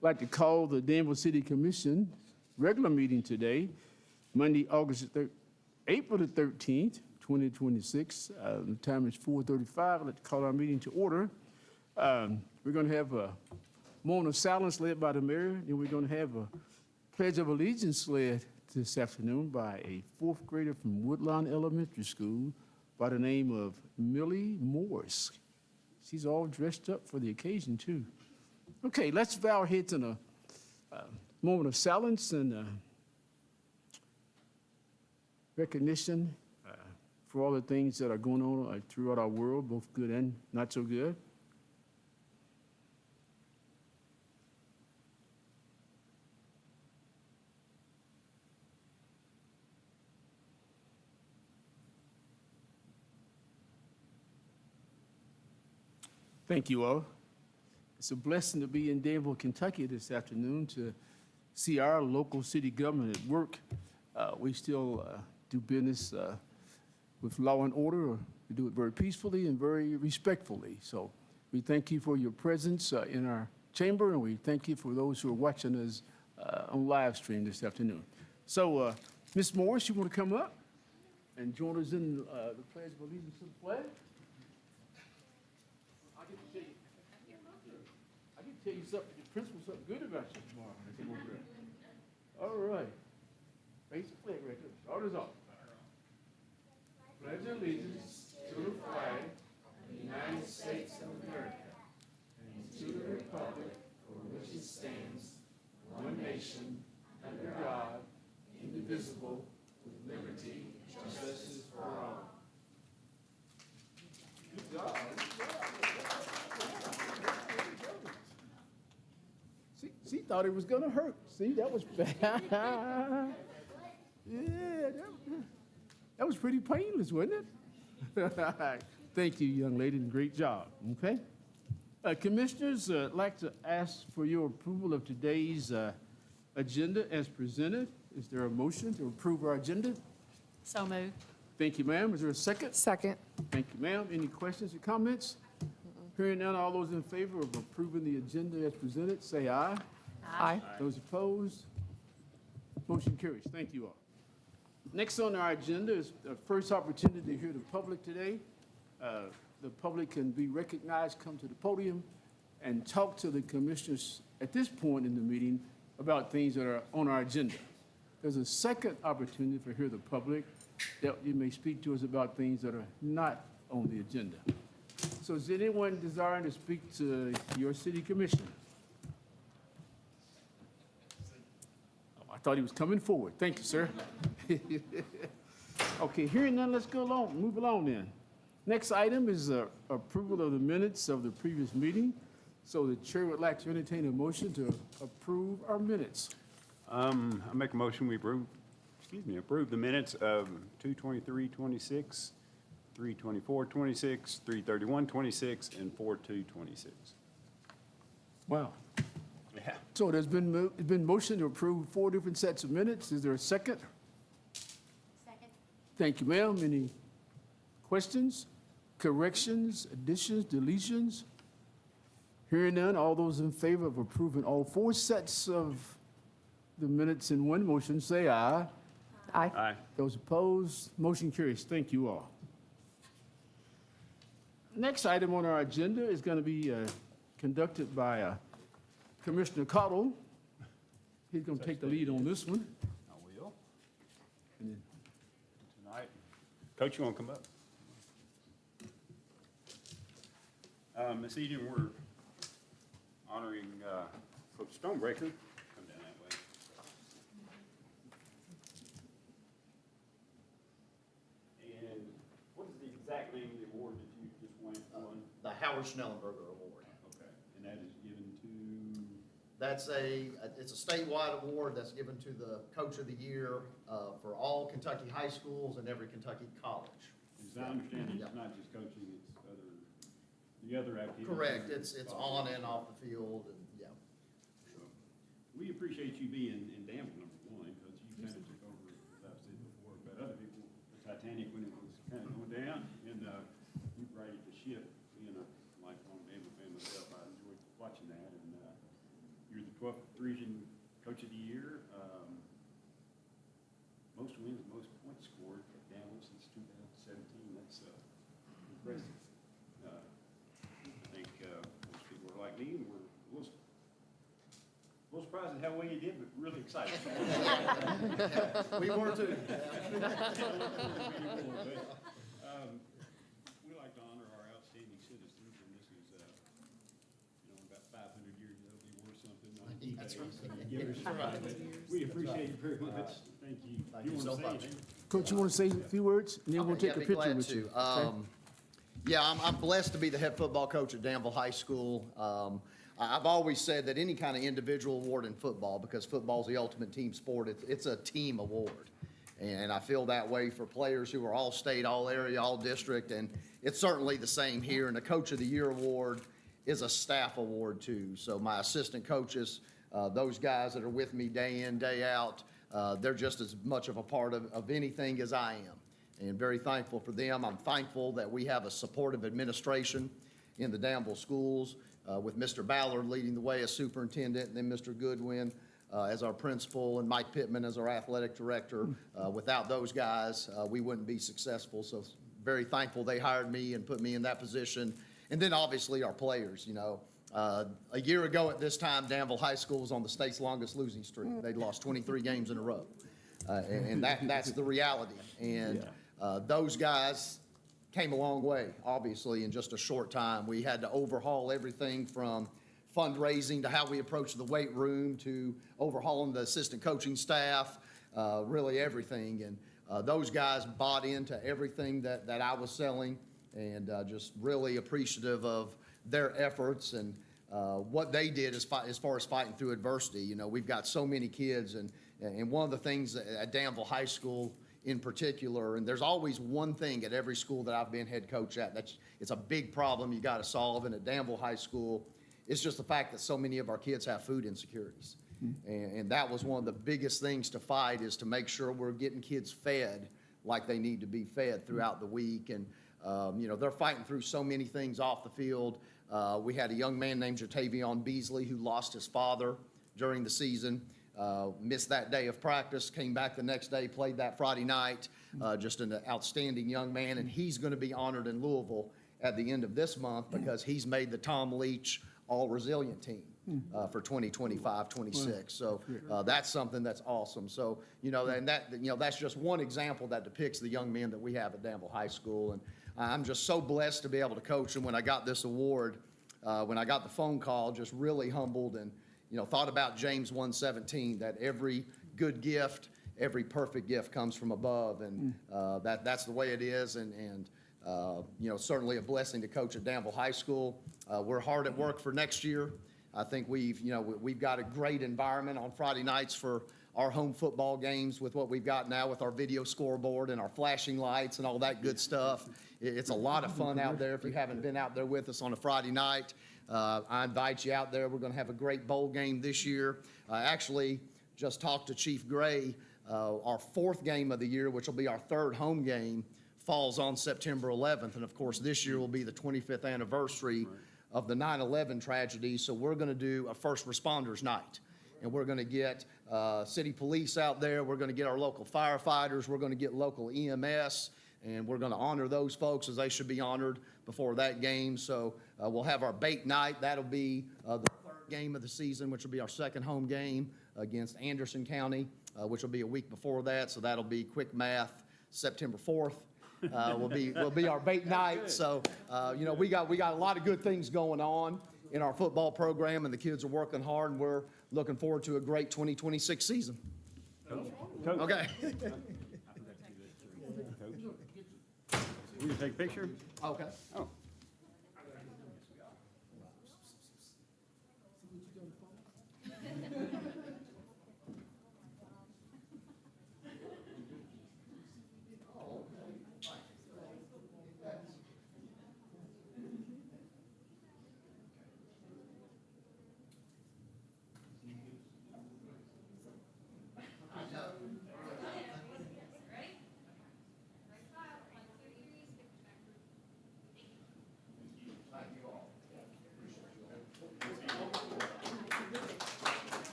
I'd like to call the Danville City Commission regular meeting today, Monday, April the 13th, 2026. The time is 4:35. I'd like to call our meeting to order. We're going to have a moment of silence led by the mayor, then we're going to have a pledge of allegiance led this afternoon by a fourth grader from Woodlawn Elementary School by the name of Millie Morse. She's all dressed up for the occasion, too. Okay, let's bow our heads in a moment of silence and recognition for all the things that are going on throughout our world, both good and not so good. Thank you all. It's a blessing to be in Danville, Kentucky this afternoon to see our local city government at work. We still do business with law and order. We do it very peacefully and very respectfully. So we thank you for your presence in our chamber, and we thank you for those who are watching us on live stream this afternoon. So, Ms. Morris, you want to come up and join us in the Pledge of Allegiance to the flag? I can tell you something, the principal, something good about you tomorrow. When I come over there. All right. Raise the flag right there. Start us off. Pledge allegiance to the flag of the United States of America and to the republic for which it stands, one nation, under God, indivisible, with liberty and justice for all. Good job. She thought it was going to hurt. See, that was bad. Yeah, that was pretty painless, wasn't it? Thank you, young lady, and great job. Okay. Commissioners, I'd like to ask for your approval of today's agenda as presented. Is there a motion to approve our agenda? So moved. Thank you, ma'am. Is there a second? Second. Thank you, ma'am. Any questions or comments? Hearing none, all those in favor of approving the agenda as presented, say aye. Aye. Those opposed? Motion carries. Thank you all. Next on our agenda is the first opportunity to hear the public today. The public can be recognized, come to the podium, and talk to the commissioners at this point in the meeting about things that are on our agenda. There's a second opportunity for hear the public that you may speak to us about things that are not on the agenda. So is anyone desiring to speak to your city commission? Oh, I thought he was coming forward. Thank you, sir. Okay, hearing none, let's go along, move along then. Next item is approval of the minutes of the previous meeting. So the chair would like to entertain a motion to approve our minutes. I make a motion we approve the minutes of 2/23/26, 3/24/26, 3/31/26, and 4/2/26. Wow. Yeah. So there's been motion to approve 4 different sets of minutes. Is there a second? Second. Thank you, ma'am. Any questions, corrections, additions, deletions? Hearing none, all those in favor of approving all 4 sets of the minutes in one motion, say aye. Aye. Aye. Those opposed, motion carries. Thank you all. Next item on our agenda is going to be conducted by Commissioner Cottle. He's going to take the lead on this one. I will. And then Tonight. Coach, you want to come up? This evening, we're honoring Coach Stonebreaker. Come down that way. And what is the exact name of the award that you just won? The Howard Schnellenberger Award. Okay, and that is given to? It's a statewide award that's given to the Coach of the Year for all Kentucky high schools and every Kentucky college. As I understand it, Yeah. it's not just coaching, it's the other activities. Correct, it's on and off the field, and yeah. So, we appreciate you being in Danville, #1, because you kind of took over, as I've said before, but other people, the Titanic, when it was kind of going down, and you righted the ship. Being a lifelong Danville fan myself, I enjoyed watching that, and you're the 12th Region Coach of the Year. Most wins, most points scored at Danville since 2017. That's impressive. I think most people are like me, and we're a little surprised at how well you did, but really excited. We were too. We like to honor our outstanding citizens, and this is, about 500 years ago, we wore something on eBay. That's right. So you give us a try. We appreciate it very much. Thank you. Thank you wanna so say much. anything? Coach, you want to say a few words, and then we'll Okay, take a yeah, be picture glad with to. you. Okay? Yeah, I'm blessed to be the head football coach at Danville High School. I've always said that any kind of individual award in football, because football's the ultimate team sport, it's a team award. And I feel that way for players who are all state, all area, all district, and it's certainly the same here. And the Coach of the Year award is a staff award too. So my assistant coaches, those guys that are with me day in, day out, they're just as much of a part of anything as I am. And very thankful for them. I'm thankful that we have a supportive administration in the Danville schools, with Mr. Ballard leading the way as superintendent, and then Mr. Goodwin as our principal, and Mike Pittman as our athletic director. Without those guys, we wouldn't be successful. So very thankful they hired me and put me in that position. And then obviously our players, a year ago at this time, Danville High School was on the state's longest losing streak. They'd lost 23 games in a row. And that's the reality. And those guys came a long way, obviously, in just a short time. We had to overhaul everything from fundraising to how we approach the weight room to overhauling the assistant coaching staff, really everything. And those guys bought into everything that I was selling, and just really appreciative of their efforts and what they did as far as fighting through adversity. We've got so many kids, and one of the things at Danville High School in particular, and there's always one thing at every school that I've been head coach at, it's a big problem you got to solve. And at Danville High School, it's just the fact that so many of our kids have food insecurities. And that was one of the biggest things to fight, is to make sure we're getting kids fed like they need to be fed throughout the week. And, they're fighting through so many things off the field. We had a young man named Jatavion Beasley who lost his father during the season. Missed that day of practice, came back the next day, played that Friday night. Just an outstanding young man, and he's going to be honored in Louisville at the end of this month because he's made the Tom Leach All-Resilient Team for 2025-26. So that's something that's awesome. So, and that's just one example that depicts the young men that we have at Danville High School. And I'm just so blessed to be able to coach them. When I got this award, when I got the phone call, just really humbled and thought about James 1:17, that every good gift, every perfect gift comes from above, and that's the way it is, and certainly a blessing to coach at Danville High School. We're hard at work for next year. I think we've got a great environment on Friday nights for our home football games with what we've got now with our video scoreboard and our flashing lights and all that good stuff. It's a lot of fun out there if you haven't been out there with us on a Friday night. I invite you out there. We're going to have a great bowl game this year. I actually just talked to Chief Gray. Our fourth game of the year, which will be our third home game, falls on September 11th. And of course, this year will be the 25th anniversary of the 9/11 tragedy. So we're going to do a first responders night. And we're going to get city police out there. We're going to get our local firefighters. We're going to get local EMS. And we're going to honor those folks as they should be honored before that game. So we'll have our bake night. That'll be the third game of the season, which will be our second home game against Anderson County, which will be a week before that. So that'll be, quick math, September 4th. Will be our bake night. So we got a lot of good things going on in our football program, and the kids are working hard, and we're looking forward to a great 2026 season. Coach. Okay. We can take a picture? Okay. Oh.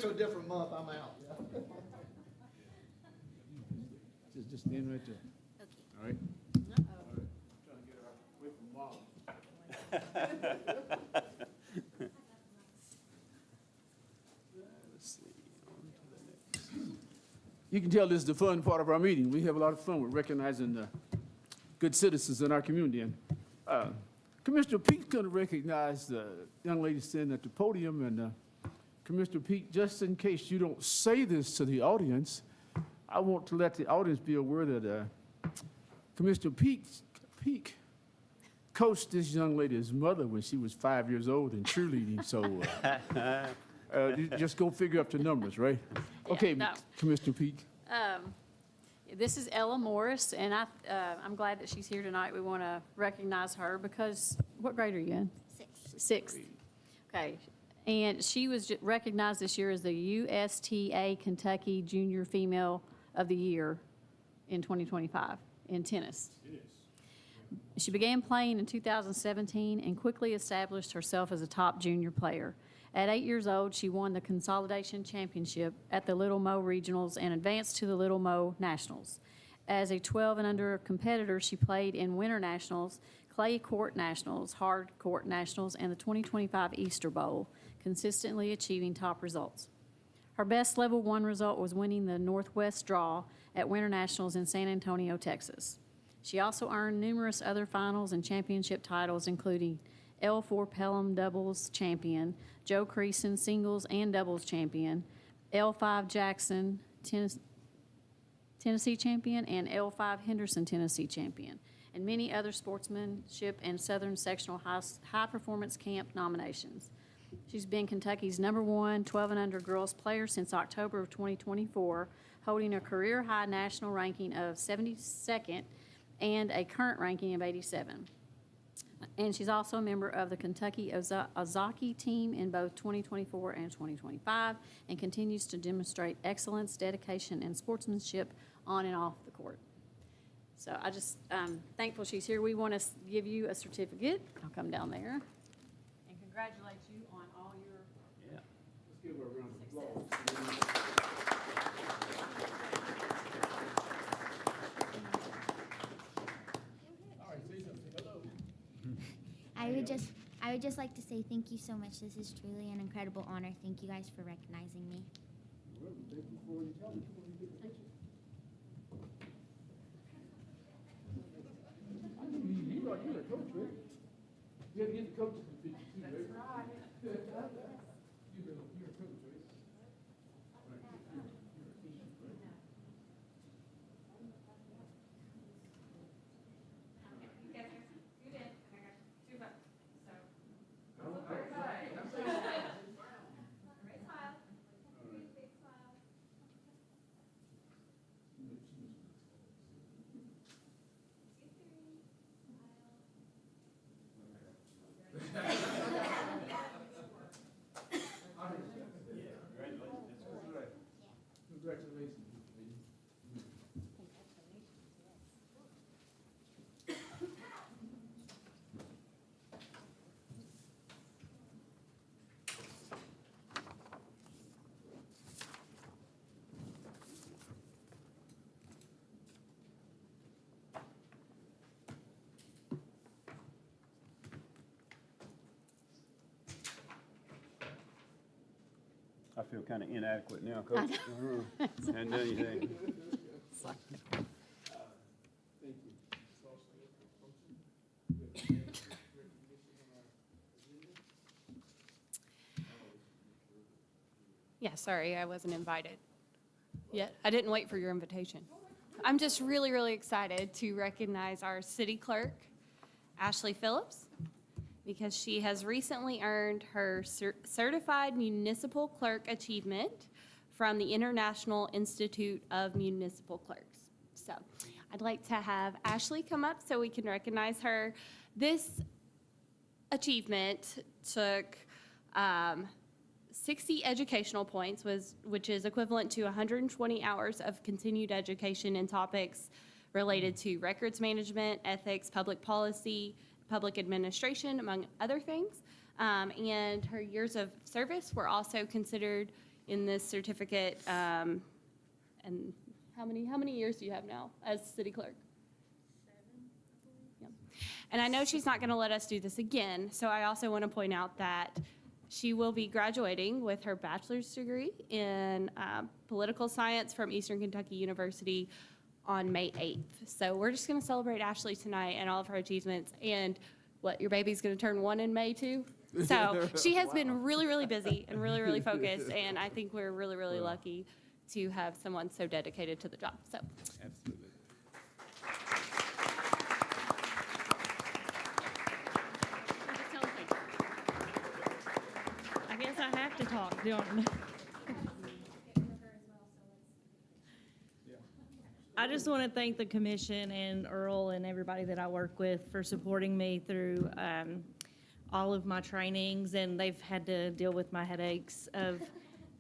to a different month, I'm out. Yeah. Just stand right there. Okay. All right? Uh-oh. Trying to get her away from mom. Let's see. On to the next. You can tell this is the fun part of our meeting. We have a lot of fun with recognizing the good citizens in our community. And Commissioner Pete's going to recognize the young lady standing at the podium. And Commissioner Pete, just in case you don't say this to the audience, I want to let the audience be aware that Commissioner Peak coached this young lady's mother when she was 5 years old in cheerleading. So you just go figure up the numbers, right? Okay, no. Commissioner Peak. This is Ella Morris, and I'm glad that she's here tonight. We want to recognize her because, what grade are you in? Sixth. Okay. And she was recognized this year as the USTA Kentucky Junior Female of the Year in 2025 in tennis. She began playing in 2017 and quickly established herself as a top junior player. At 8 years old, she won the Consolidation Championship at the Little Mo Regionals and advanced to the Little Mo Nationals. As a 12 and under competitor, she played in Winter Nationals, Clay Court Nationals, Hard Court Nationals, and the 2025 Easter Bowl, consistently achieving top results. Her best Level 1 result was winning the Northwest Draw at Winter Nationals in San Antonio, Texas. She also earned numerous other finals and championship titles, including L4 Pelham Doubles Champion, Joe Creason Singles and Doubles Champion, L5 Jackson Tennessee Champion, and L5 Henderson Tennessee Champion, and many other sportsmanship and Southern Sectional High Performance Camp nominations. She's been Kentucky's #1 12 and under girls player since October of 2024, holding a career high national ranking of 72nd and a current ranking of 87. And she's also a member of the Kentucky Ozaki team in both 2024 and 2025, and continues to demonstrate excellence, dedication, and sportsmanship on and off the court. So I just, thankful she's here. We want to give you a certificate. I'll come down there. And congratulate you on all your Yeah. Let's give her a round of applause. All right, say something. Hello. I would just like to say thank you so much. This is truly an incredible honor. Thank you guys for recognizing me. Well, thank you for your talent. You want to get the picture? I think you're a coach, right? You have to get the coaches to picture too, right? That's right. You're a coach, right? Congratulations. I feel kind of inadequate now, Coach. Hadn't done anything. Thank you. Yeah, sorry, I wasn't invited yet. I didn't wait for your invitation. I'm just really, really excited to recognize our city clerk, Ashley Phillips, because she has recently earned her Certified Municipal Clerk Achievement from the International Institute of Municipal Clerks. So I'd like to have Ashley come up so we can recognize her. This achievement took 60 educational points, which is equivalent to 120 hours of continued education in topics related to records management, ethics, public policy, public administration, among other things. And her years of service were also considered in this certificate. And how many years do you have now as city clerk? 7. And I know she's not going to let us do this again, so I also want to point out that she will be graduating with her bachelor's degree in political science from Eastern Kentucky University on May 8th. So we're just going to celebrate Ashley tonight and all of her achievements. And what, your baby's going to turn 1 in May too? So she has been really, really busy and really, really focused. And I think we're really, really lucky to have someone so dedicated to the job. So Absolutely. I guess I have to talk, don't I? I just want to thank the commission and Earl and everybody that I work with for supporting me through all of my trainings, and they've had to deal with my headaches of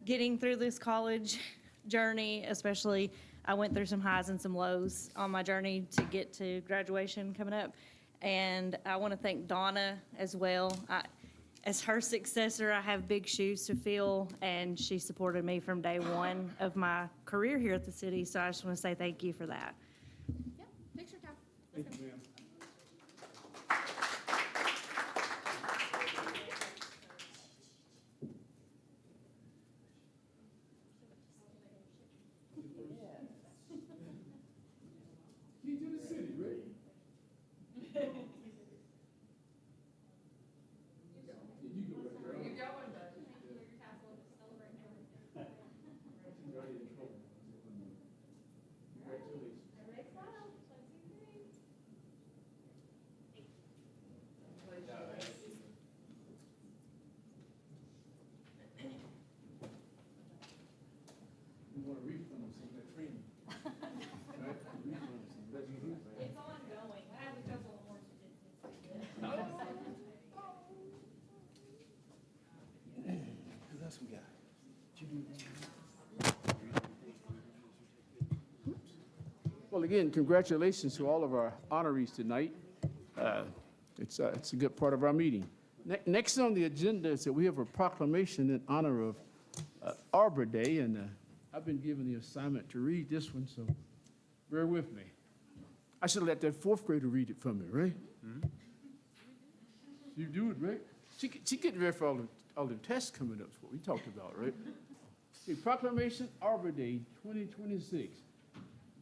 getting through this college journey, especially I went through some highs and some lows on my journey to get to graduation coming up. And I want to thank Donna as well. As her successor, I have big shoes to fill, and she supported me from day one of my career here at the city, so I just want to say thank you for that. yep, picture time. Thank you, ma'am. Key to the city, right? We want to refund them some of that training. Right? Refund them some of that training. It's ongoing. I have a couple of more certificates. Who else we got? Well, again, congratulations to all of our honorees tonight. It's a good part of our meeting. Next on the agenda is that we have a proclamation in honor of Arbor Day, and I've been given the assignment to read this one, so bear with me. I should have let that fourth grader read it for me, right? You do it, right? She getting ready for all the tests coming up, is what we talked about, right? Okay, Proclamation Arbor Day 2026.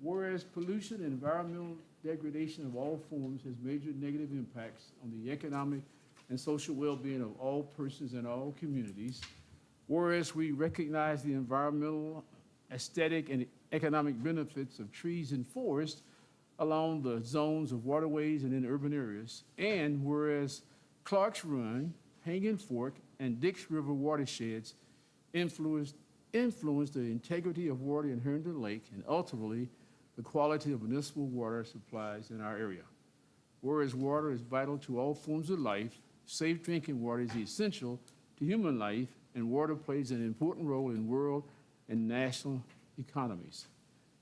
Whereas pollution and environmental degradation of all forms has major negative impacts on the economic and social well-being of all persons and all communities. Whereas we recognize the environmental, aesthetic, and economic benefits of trees and forests along the zones of waterways and in urban areas. And whereas Clark's Run, Hanging Fork, and Dix River watersheds influence the integrity of water in Herndon Lake and ultimately the quality of municipal water supplies in our area. Whereas water is vital to all forms of life, safe drinking water is essential to human life, and water plays an important role in world and national economies.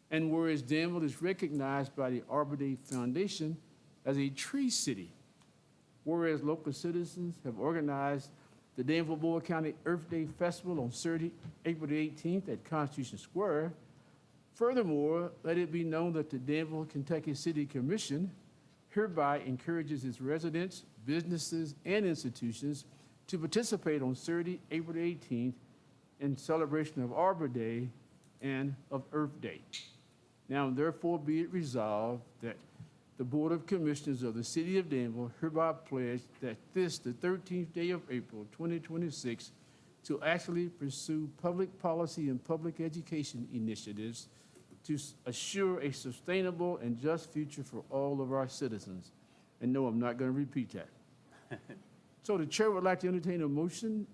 And whereas Danville is recognized by the Arbor Day Foundation as a tree city, whereas local citizens have organized the Danville County Earth Day Festival on Saturday, April the 18th at Constitution Square. Furthermore, let it be known that the Danville, Kentucky City Commission hereby encourages its residents, businesses, and institutions to participate on Saturday, April the 18th in celebration of Arbor Day and of Earth Day. Now, therefore, be it resolved that the Board of Commissioners of the City of Danville hereby pledge that this, the 13th day of April 2026, to actually pursue public policy and public education initiatives to assure a sustainable and just future for all of our citizens. And no, I'm not going to repeat that. So the chair would like to entertain a motion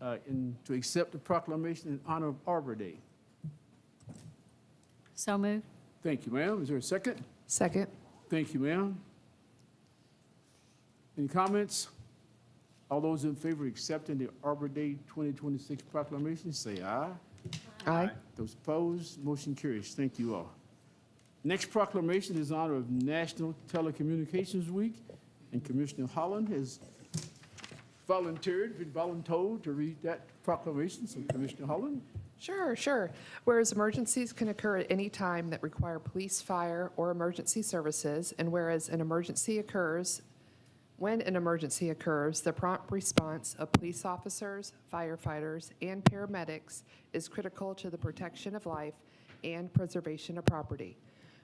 to accept the proclamation in honor of Arbor Day. So moved. Thank you, ma'am. Is there a second? Second. Thank you, ma'am. Any comments? All those in favor of accepting the Arbor Day 2026 proclamation, say aye. Aye. Those opposed, motion carries. Thank you all. Next proclamation is in honor of National Telecommunications Week, and Commissioner Holland has been voluntold to read that proclamation. So Commissioner Holland. Sure. Whereas emergencies can occur at any time that require police, fire, or emergency services, and whereas when an emergency occurs, the prompt response of police officers, firefighters, and paramedics is critical to the protection of life and preservation of property.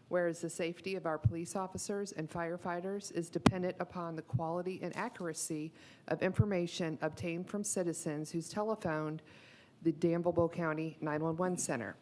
Whereas the safety of our police officers and firefighters is dependent upon the quality and accuracy of information obtained from citizens who's telephoned the Danville County 911 Center.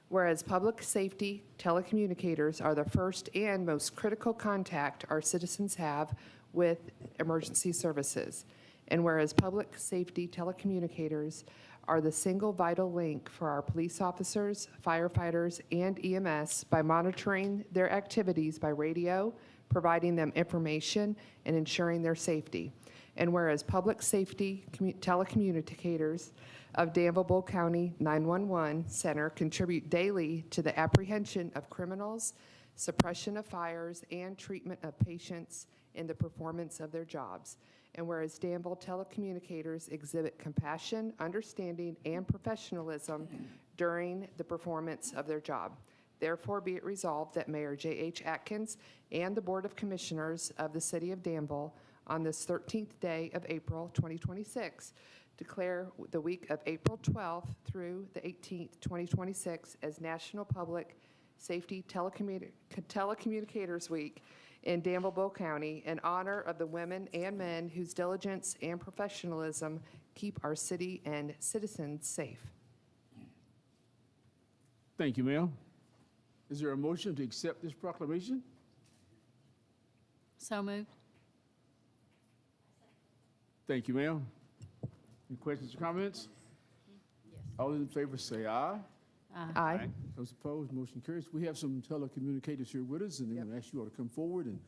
Whereas public safety telecommunicators are the first and most critical contact our citizens have with emergency services. And whereas public safety telecommunicators are the single vital link for our police officers, firefighters, and EMS by monitoring their activities by radio, providing them information, and ensuring their safety. And whereas public safety telecommunicators of Danville County 911 Center contribute daily to the apprehension of criminals, suppression of fires, and treatment of patients in the performance of their jobs. And whereas Danville telecommunicators exhibit compassion, understanding, and professionalism during the performance of their job. Therefore, be it resolved that Mayor J.H. Atkins and the Board of Commissioners of the City of Danville on this 13th day of April 2026 declare the week of April 12th through the 18th, 2026 as National Public Safety Telecommunicators Week in Danville County in honor of the women and men whose diligence and professionalism keep our city and citizens safe. Thank you, ma'am. Is there a motion to accept this proclamation? So moved. Thank you, ma'am. Any questions or comments? All those in favor say aye. Aye. Those opposed, motion carries. We have some telecommunicators here with us, and then we'll ask you all to come forward, and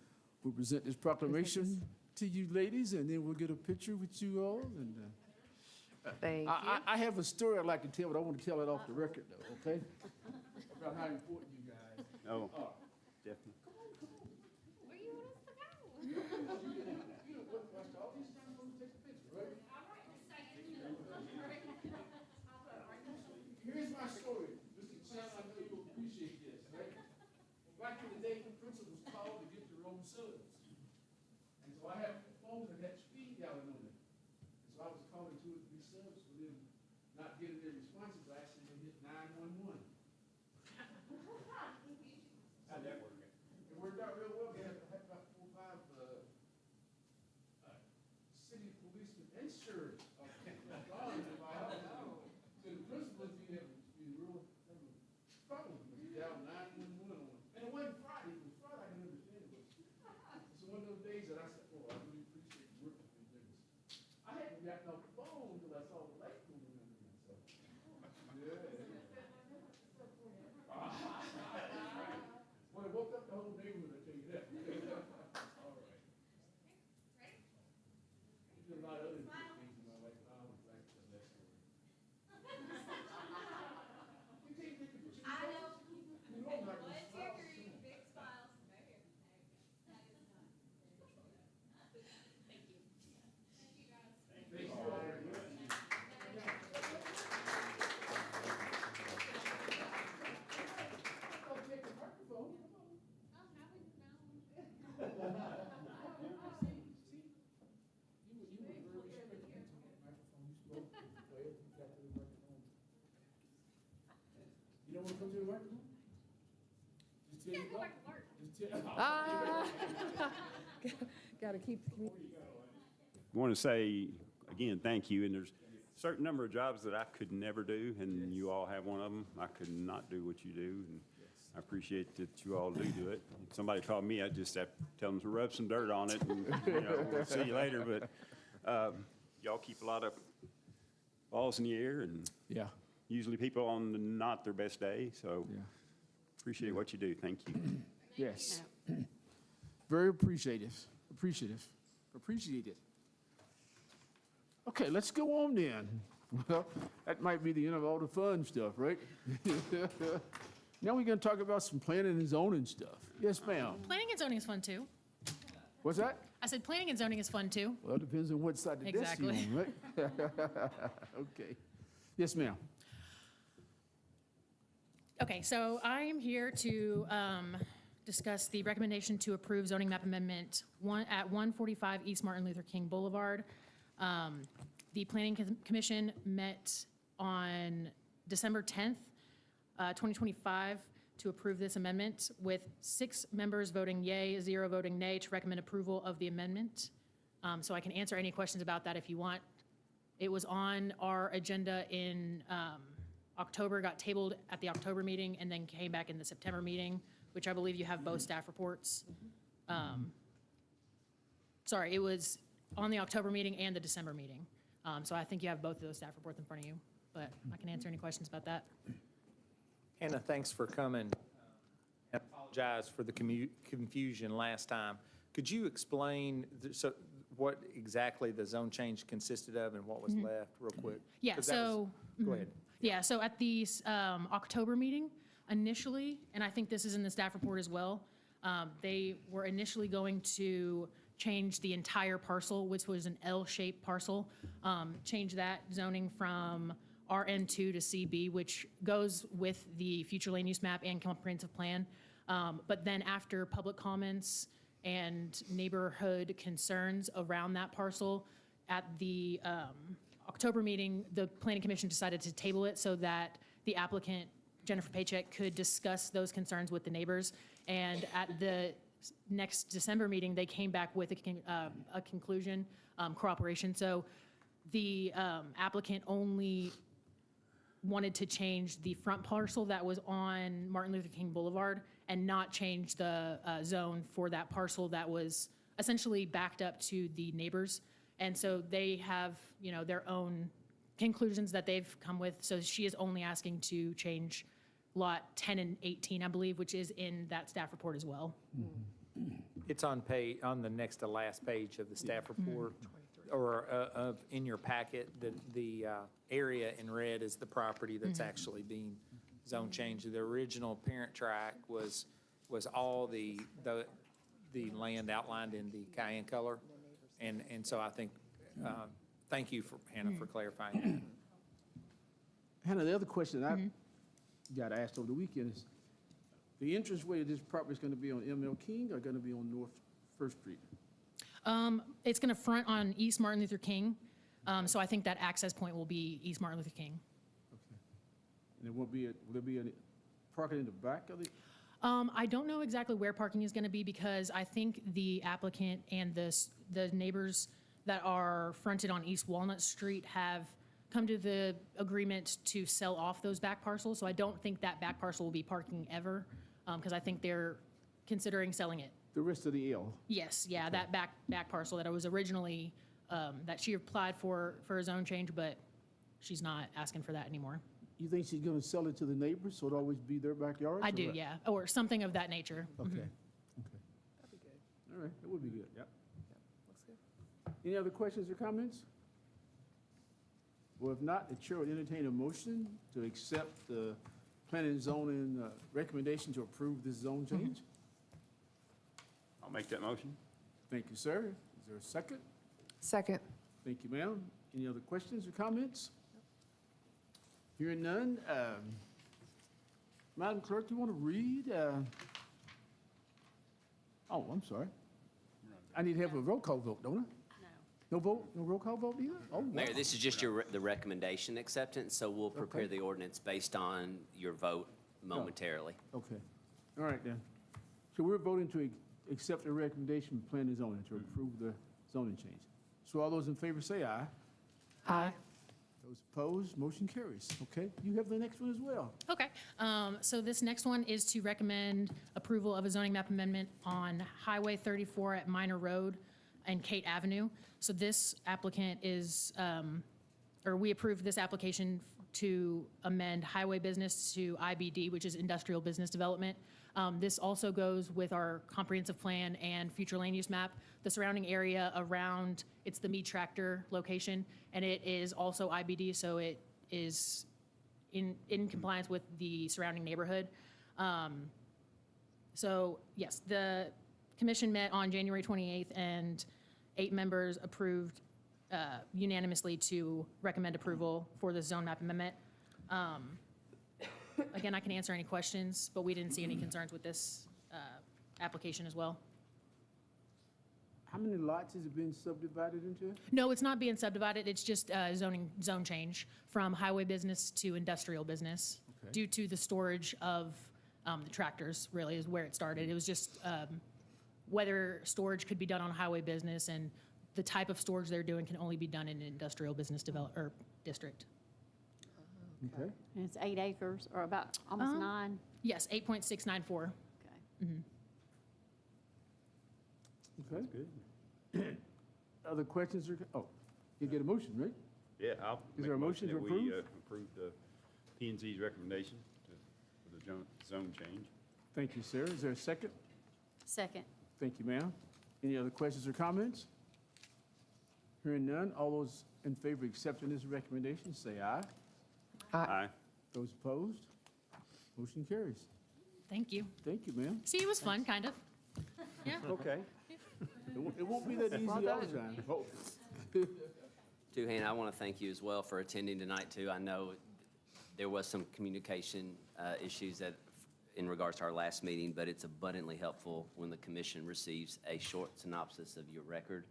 we'll present this proclamation to you ladies, and then we'll get a picture with you all. And Thank you. I have a story I'd like to tell, but I want to tell it off the record, though, okay? About how important you guys Oh, are. definitely. Here's my story. Mr. Chan, I know you'll appreciate this, right? Back in the day, the principals called to get their own subs. And so I had phones that had speed dialing on them. And so I was calling 2 or 3 subs for them not getting their responses. I actually hit 911. How'd that work? It worked out real well. They had about 4 or 5 city policemen and sheriffs. So the principals didn't have to be real trouble when you dial 911 on. And it wasn't Friday. It was Friday. I can understand it. It's one of those days that I said, "Oh, I really appreciate the work that they did." I hadn't gotten off the phone until I saw the light moving on there. So, yeah. When I woke up, the whole neighborhood, I tell you that. All right. There's a lot of other good things in my life. I don't like to tell that story. You can't take a picture. I know. You know I'm not gonna smile. Big smiles. Thank you all very much. I'll take the microphone. You don't want to come to the microphone? Just tell you what. Just tell. Gotta keep the community. I want to say, again, thank you, and there's a certain number of jobs that I could never do, and you all have one of them. I could not do what you do, and I appreciate that you all do it. If somebody called me, I'd just have to tell them to rub some dirt on it, and, we'll see you later, but y'all keep a lot of balls in the air, and Yeah, usually people on not their best day, so yeah, appreciate what you do. Thank you. yes. Very appreciative, appreciate it. Okay, let's go on then. Well, that might be the end of all the fun stuff, right? Now we're gonna talk about some planning and zoning stuff. Yes, ma'am. Planning and zoning is fun too. What's that? I said planning and zoning is fun too. Well, it depends on what side of the desk you're Exactly. on, right? Okay. Yes, ma'am. Okay, so I am here to discuss the recommendation to approve zoning map amendment at 145 East Martin Luther King Boulevard. The Planning Commission met on December 10th, 2025, to approve this amendment, with 6 members voting yay, 0 voting nay, to recommend approval of the amendment. So I can answer any questions about that if you want. It was on our agenda in October, got tabled at the October meeting, and then came back in the September meeting, which I believe you have both staff reports. Sorry, it was on the October meeting and the December meeting. So I think you have both of those staff reports in front of you, but I can answer any questions about that. Hannah, thanks for coming. I apologize for the confusion last time. Could you explain what exactly the zone change consisted of and what was left, real quick? Yeah, 'Cause that was- Go ahead. Yeah, so at the October meeting, initially, and I think this is in the staff report as well, they were initially going to change the entire parcel, which was an L-shaped parcel, change that zoning from RN2 to CB, which goes with the future land use map and comprehensive plan. But then after public comments and neighborhood concerns around that parcel, at the October meeting, the Planning Commission decided to table it so that the applicant, Jennifer Paycheck, could discuss those concerns with the neighbors. And at the next December meeting, they came back with a conclusion, cooperation. So the applicant only wanted to change the front parcel that was on Martin Luther King Boulevard and not change the zone for that parcel that was essentially backed up to the neighbors. And so they have, their own conclusions that they've come with. So she is only asking to change lot 10 and 18, I believe, which is in that staff report as well. It's on the next to last page of the staff report, or in your packet. The area in red is the property that's actually being zone changed. The original parent track was all the land outlined in the cayenne color. And so I think, thank you, Hannah, for clarifying that. Hannah, the other question I got asked over the weekend is, the entranceway of this property is going to be on M.L. King or going to be on North First Street? It's going to front on East Martin Luther King. So I think that access point will be East Martin Luther King. Okay. And will there be any parking in the back of it? I don't know exactly where parking is going to be because I think the applicant and the neighbors that are fronted on East Walnut Street have come to the agreement to sell off those back parcels. So I don't think that back parcel will be parking ever because I think they're considering selling it. The rest of the L? Yes, yeah, that back parcel that I was originally, that she applied for a zone change, but she's not asking for that anymore. You think she's going to sell it to the neighbors so it'll always be their backyard? I do, yeah, or something of that nature. Okay, Mhm. okay. That'd be good. All right, that would be good, yep. Looks good. Any other questions or comments? Well, if not, the chair would entertain a motion to accept the planning and zoning recommendation to approve this zone change. I'll make that motion. Thank you, sir. Is there a second? Second. Thank you, ma'am. Any other questions or comments? Hearing none, Madam Clerk, do you want to read? Oh, I'm sorry. I need to have a roll call vote, don't I? No vote, no roll call vote either? Oh, wow. Mayor, this is just the recommendation acceptance, so we'll prepare Okay. the ordinance based on your vote momentarily. Okay, all right then. So we're voting to accept the recommendation from planning and zoning to approve the zoning change. So all those in favor say aye. Aye. Those opposed, motion carries. Okay, you have the next one as well. Okay, so this next one is to recommend approval of a zoning map amendment on Highway 34 at Minor Road and Kate Avenue. So this applicant is, we approved this application to amend highway business to IBD, which is industrial business development. This also goes with our comprehensive plan and future land use map. The surrounding area around, it's the meat tractor location, and it is also IBD, so it is in compliance with the surrounding neighborhood. So yes, the commission met on January 28th, and 8 members approved unanimously to recommend approval for the zone map amendment. again, I can answer any questions, but we didn't see any concerns with this application as well. How many lots has it been subdivided into? No, it's not being subdivided, it's just zone change from highway business to industrial business Okay. due to the storage of the tractors, really, is where it started. It was just whether storage could be done on highway business, and the type of storage they're doing can only be done in an industrial business or district. Okay. And it's 8 acres, or about almost 9. Yes, 8.694. Okay. Okay. Good. Other questions or, oh, you get a motion, right? Yeah, I'll Is make there a motion to that we, approve? approve the P and Z's recommendation for the zone change. Thank you, sir. Is there a second? Second. Thank you, ma'am. Any other questions or comments? Hearing none, all those in favor of accepting this recommendation, say aye. Aye. Those opposed? Motion carries. Thank you. Thank you, ma'am. See, it was fun, kind of. Yeah. Okay. It won't be that easy all the time. Oh. Duhan, I want to thank you as well for attending tonight, too. I know there was some communication issues in regards to our last meeting, but it's abundantly helpful when the commission receives a short synopsis of your record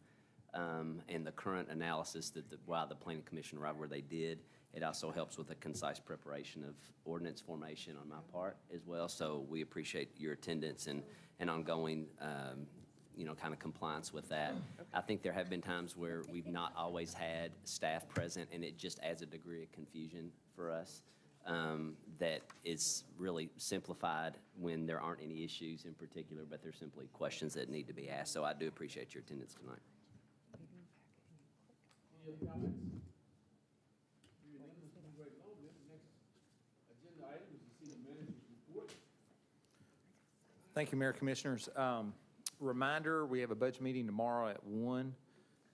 and the current analysis that why the planning commission arrived where they did. It also helps with a concise preparation of ordinance formation on my part as well. So we appreciate your attendance and ongoing kind of compliance with that. I think there have been times where we've not always had staff present, and it just adds a degree of confusion for us that is really simplified when there aren't any issues in particular, but there's simply questions that need to be asked. So I do appreciate your attendance tonight. Any other comments? Hearing none, let's move right along. The next agenda item is the city manager's report. Thank you, Mayor Commissioners. Reminder, we have a budget meeting tomorrow at 1,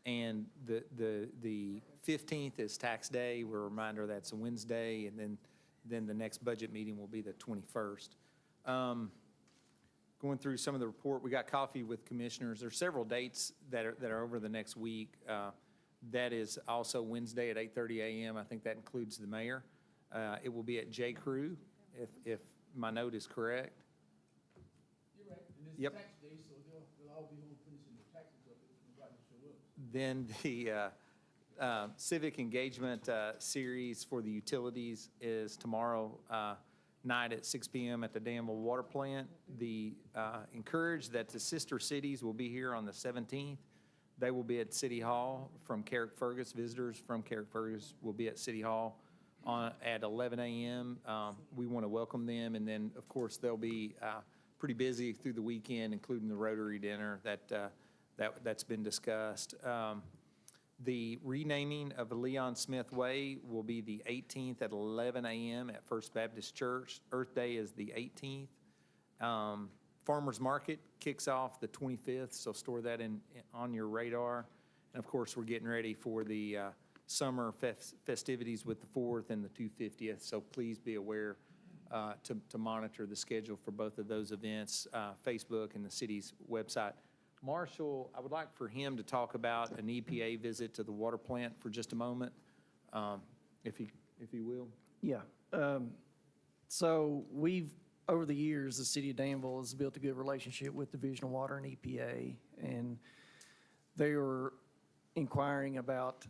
and the 15th is tax day. We're a reminder that's a Wednesday, and then the next budget meeting will be the 21st. Going through some of the report, we got coffee with commissioners. There's several dates that are over the next week. That is also Wednesday at 8:30 a.m. I think that includes the mayor. It will be at J. Crew, if my note is correct. You're right, and it's Yep. tax day, so they'll all be home finishing their taxes up if nobody show up. Then the civic engagement series for the utilities is tomorrow night at 6 p.m. at the Danville Water Plant. Encourage that the sister cities will be here on the 17th. They will be at City Hall from Carrickfergus. Visitors from Carrickfergus will be at City Hall at 11 a.m. We want to welcome them, and then, of course, they'll be pretty busy through the weekend, including the Rotary Dinner that's been discussed. The renaming of the Leon Smith Way will be the 18th at 11 a.m. at First Baptist Church. Earth Day is the 18th. Farmers Market kicks off the 25th, so store that on your radar. And of course, we're getting ready for the summer festivities with the 4th and the 250th, so please be aware to monitor the schedule for both of those events, Facebook and the city's website. Marshall, I would like for him to talk about an EPA visit to the water plant for just a moment, if he will. Yeah. So we've, over the years, the city of Danville has built a good relationship with Division of Water and EPA, and they were inquiring about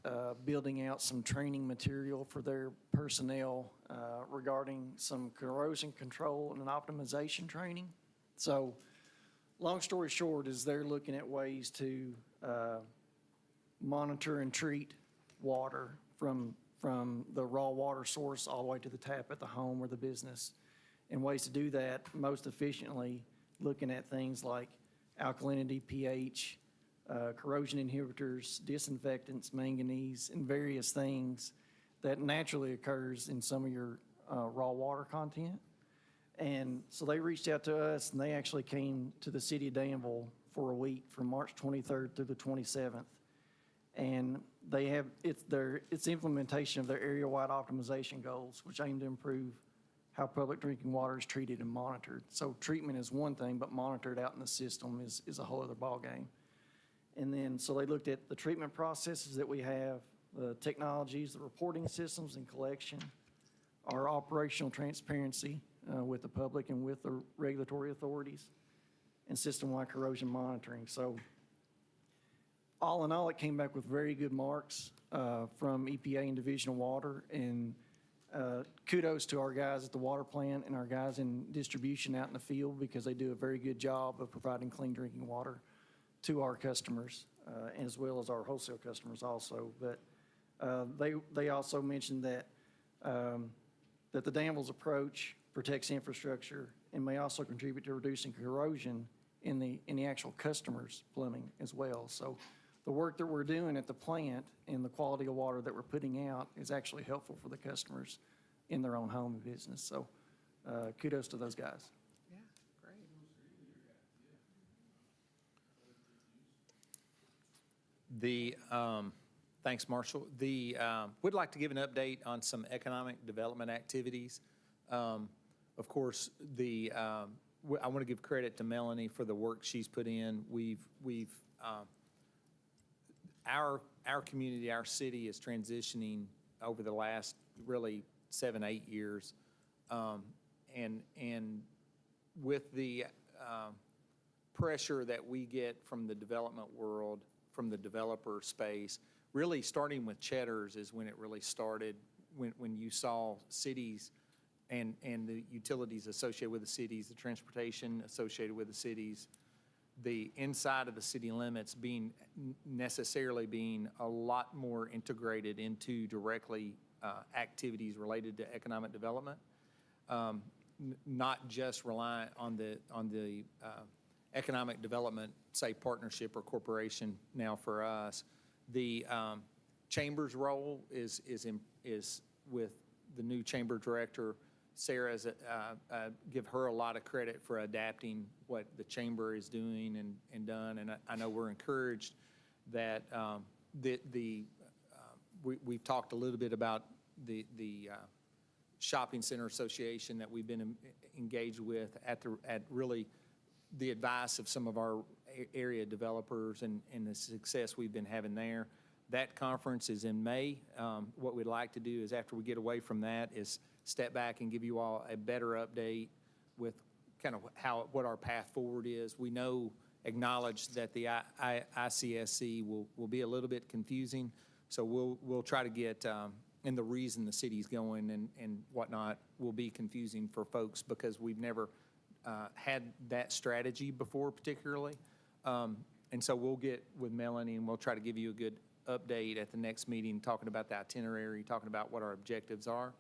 building out some training material for their personnel regarding some corrosion control and an optimization training. So long story short is they're looking at ways to monitor and treat water from the raw water source all the way to the tap at the home or the business, and ways to do that most efficiently, looking at things like alkalinity, pH, corrosion inhibitors, disinfectants, manganese, and various things that naturally occurs in some of your raw water content. And so they reached out to us, and they actually came to the city of Danville for a week from March 23rd through the 27th. And they have, it's implementation of their area-wide optimization goals, which aim to improve how public drinking water is treated and monitored. So treatment is one thing, but monitored out in the system is a whole other ballgame. And then, so they looked at the treatment processes that we have, the technologies, the reporting systems and collection, our operational transparency with the public and with the regulatory authorities, and system-wide corrosion monitoring. So all in all, it came back with very good marks from EPA and Division of Water, and kudos to our guys at the water plant and our guys in distribution out in the field, because they do a very good job of providing clean drinking water to our customers, as well as our wholesale customers also. But they also mentioned that that the Danville's approach protects infrastructure and may also contribute to reducing corrosion in the actual customer's plumbing as well. So the work that we're doing at the plant and the quality of water that we're putting out is actually helpful for the customers in their own home and business. So kudos to those guys. Yeah, great. Thanks, Marshall. We'd like to give an update on some economic development activities. Of course, I want to give credit to Melanie for the work she's put in. Our community, our city is transitioning over the last really 7-8 years. And with the pressure that we get from the development world, from the developer space, really starting with Cheddar's is when it really started, when you saw cities and the utilities associated with the cities, the transportation associated with the cities, the inside of the city limits necessarily being a lot more integrated into directly activities related to economic development, not just reliant on the economic development, say, partnership or corporation now for us. The chamber's role is with the new chamber director, Sarah's, give her a lot of credit for adapting what the chamber is doing and done. And I know we're encouraged that we've talked a little bit about the shopping center association that we've been engaged with at really the advice of some of our area developers and the success we've been having there. That conference is in May. What we'd like to do is, after we get away from that, is step back and give you all a better update with kind of what our path forward is. We acknowledge that the ICSC will be a little bit confusing, so we'll try to get, and the reason the city's going and whatnot will be confusing for folks because we've never had that strategy before particularly. And so we'll get with Melanie and we'll try to give you a good update at the next meeting, talking about the itinerary, talking about what our objectives are.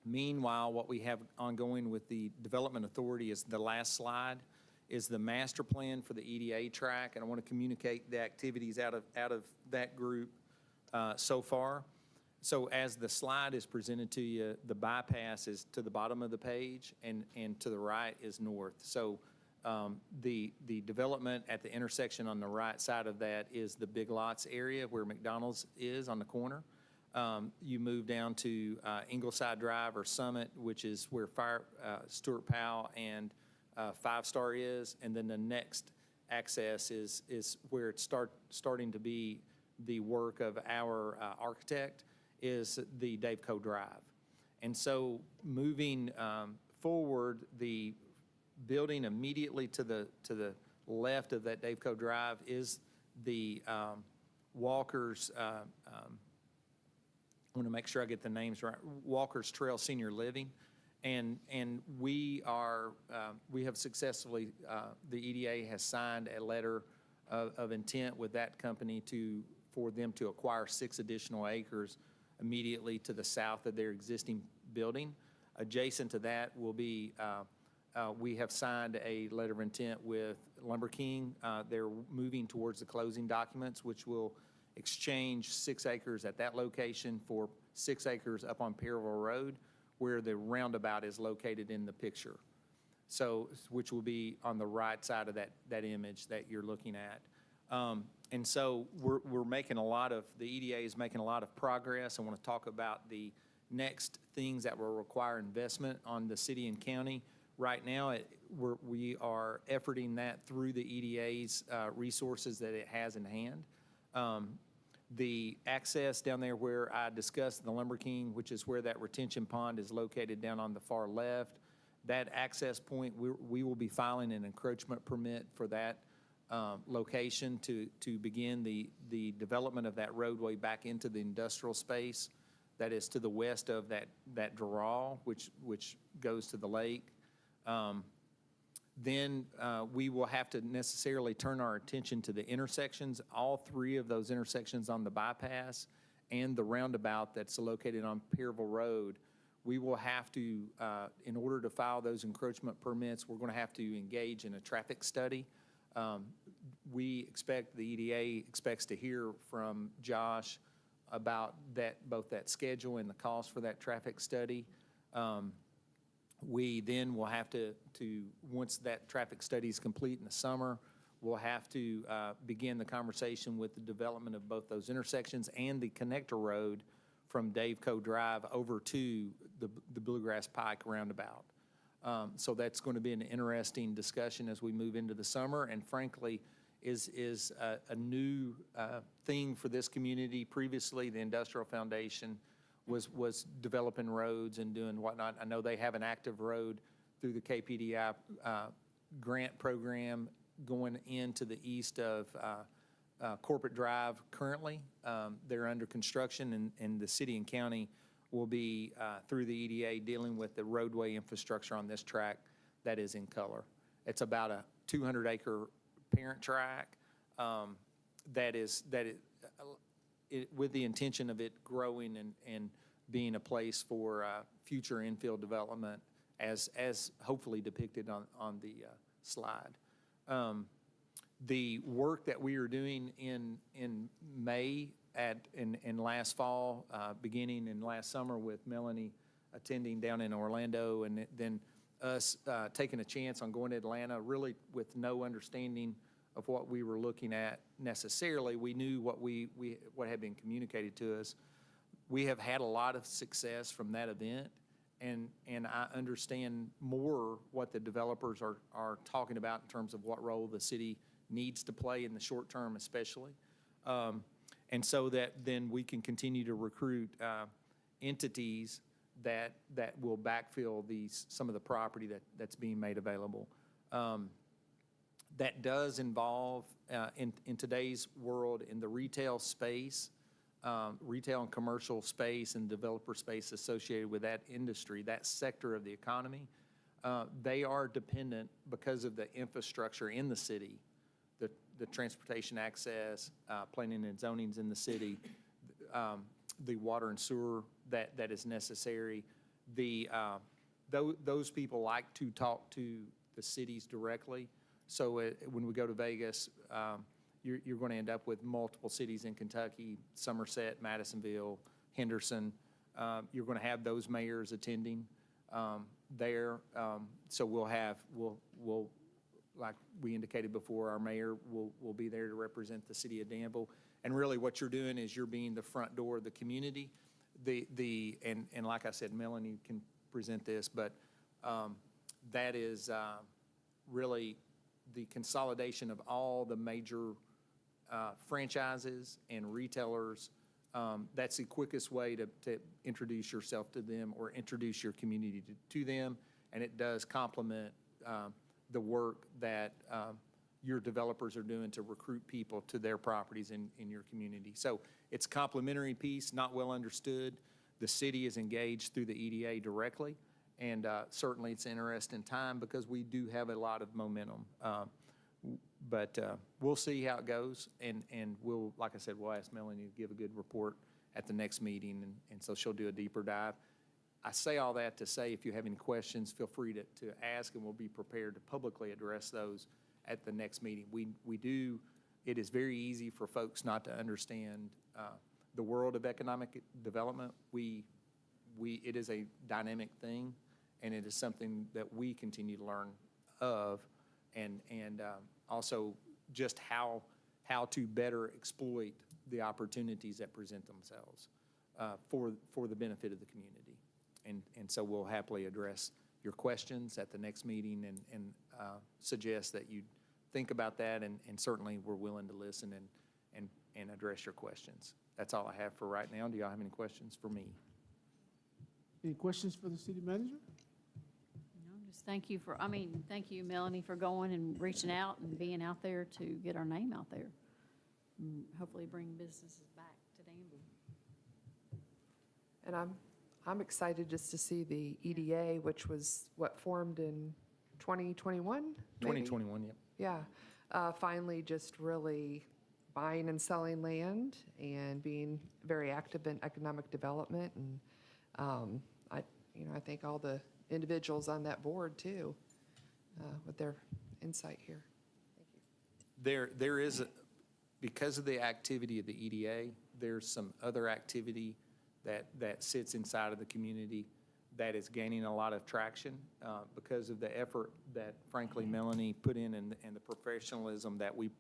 Meanwhile, what we have ongoing with the Development Authority is the last slide, is the master plan for the EDA track, and I want to communicate the activities out of that group so far. So as the slide is presented to you, the bypass is to the bottom of the page, and to the right is north. So the development at the intersection on the right side of that is the Big Lots area where McDonald's is on the corner. You move down to Ingleside Drive or Summit, which is where Stuart Powell and Five Star is, and then the next access is where it's starting to be the work of our architect, is the Daveco Drive. And so moving forward, the building immediately to the left of that Daveco Drive is the Walker's, I want to make sure I get the names right, Walker's Trail Senior Living. And we have successfully, the EDA has signed a letter of intent with that company for them to acquire 6 additional acres immediately to the south of their existing building. Adjacent to that will be, we have signed a letter of intent with Lumber King. They're moving towards the closing documents, which will exchange 6 acres at that location for 6 acres up on Perryville Road, where the roundabout is located in the picture. So, which will be on the right side of that image that you're looking at. And so we're making the EDA is making a lot of progress. I want to talk about the next things that will require investment on the city and county. Right now, we are efforting that through the EDA's resources that it has in hand. The access down there where I discussed the Lumber King, which is where that retention pond is located down on the far left, that access point, we will be filing an encroachment permit for that location to begin the development of that roadway back into the industrial space that is to the west of that draw, which goes to the lake. Then we will have to necessarily turn our attention to the intersections, all three of those intersections on the bypass and the roundabout that's located on Pierreville Road. We will have to, in order to file those encroachment permits, we're going to have to engage in a traffic study. We expect, the EDA expects to hear from Josh about that, both that schedule and the cost for that traffic study. We then will have to, once that traffic study is complete in the summer, we'll have to begin the conversation with the development of both those intersections and the connector road from Dave Co. Drive over to the Bluegrass Pike roundabout. So that's going to be an interesting discussion as we move into the summer, and frankly, is a new thing for this community. Previously, the Industrial Foundation was developing roads and doing whatnot. I know they have an active road through the KPDI grant program going into the east of Corporate Drive currently. They're under construction, and the city and county will be, through the EDA, dealing with the roadway infrastructure on this track that is in color. It's about a 200-acre parent track with the intention of it growing and being a place for future infill development as hopefully depicted on the slide. The work that we are doing in May and last fall, beginning in last summer with Melanie attending down in Orlando, and then us taking a chance on going to Atlanta, really with no understanding of what we were looking at necessarily. We knew what had been communicated to us. We have had a lot of success from that event, and I understand more what the developers are talking about in terms of what role the city needs to play in the short term especially. And so that then we can continue to recruit entities that will backfill some of the property that's being made available. That does involve, in today's world, in the retail space, retail and commercial space and developer space associated with that industry, that sector of the economy, they are dependent because of the infrastructure in the city, the transportation access, planning and zonings in the city, the water and sewer that is necessary. Those people like to talk to the cities directly. So when we go to Vegas, you're going to end up with multiple cities in Kentucky: Somerset, Madisonville, Henderson. You're going to have those mayors attending there. So we'll, like we indicated before, our mayor will be there to represent the city of Danville. And really what you're doing is you're being the front door of the community. And like I said, Melanie can present this, but that is really the consolidation of all the major franchises and retailers. That's the quickest way to introduce yourself to them or introduce your community to them, and it does complement the work that your developers are doing to recruit people to their properties in your community. So it's a complementary piece, not well understood. The city is engaged through the EDA directly, and certainly it's an interesting time because we do have a lot of momentum. But we'll see how it goes, and we'll, like I said, we'll ask Melanie to give a good report at the next meeting, and so she'll do a deeper dive. I say all that to say, if you have any questions, feel free to ask, and we'll be prepared to publicly address those at the next meeting. It is very easy for folks not to understand the world of economic development. It is a dynamic thing, and it is something that we continue to learn of, and also just how to better exploit the opportunities that present themselves for the benefit of the community. And so we'll happily address your questions at the next meeting and suggest that you think about that, and certainly we're willing to listen and address your questions. That's all I have for right now. Do y'all have any questions for me? Any questions for the city manager? No, just thank you thank you, Melanie, for going and reaching out and being out there to get our name out there. Hopefully bring businesses back to Danville. And I'm excited just to see the EDA, which was, formed in 2021? maybe? 2021, yep. Yeah, finally just really buying and selling land and being very active in economic development. And I thank all the individuals on that board too, with their insight here. There is, because of the activity of the EDA, there's some other activity that sits inside of the community that is gaining a lot of traction because of the effort that frankly Melanie put in and the professionalism that we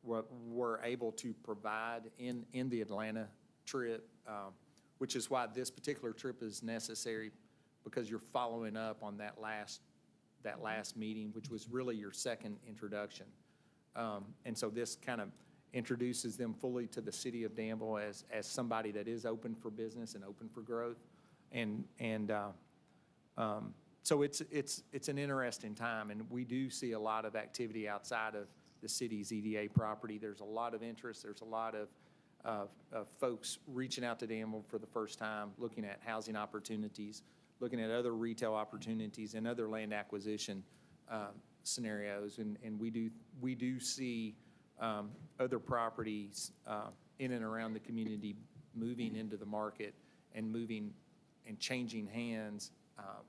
were able to provide in the Atlanta trip, which is why this particular trip is necessary, because you're following up on that last meeting, which was really your second introduction. And so this kind of introduces them fully to the city of Danville as somebody that is open for business and open for growth. So it's an interesting time, and we do see a lot of activity outside of the city's EDA property. There's a lot of interest. There's a lot of folks reaching out to Danville for the first time, looking at housing opportunities, looking at other retail opportunities and other land acquisition scenarios. And we do see other properties in and around the community moving into the market and moving and changing hands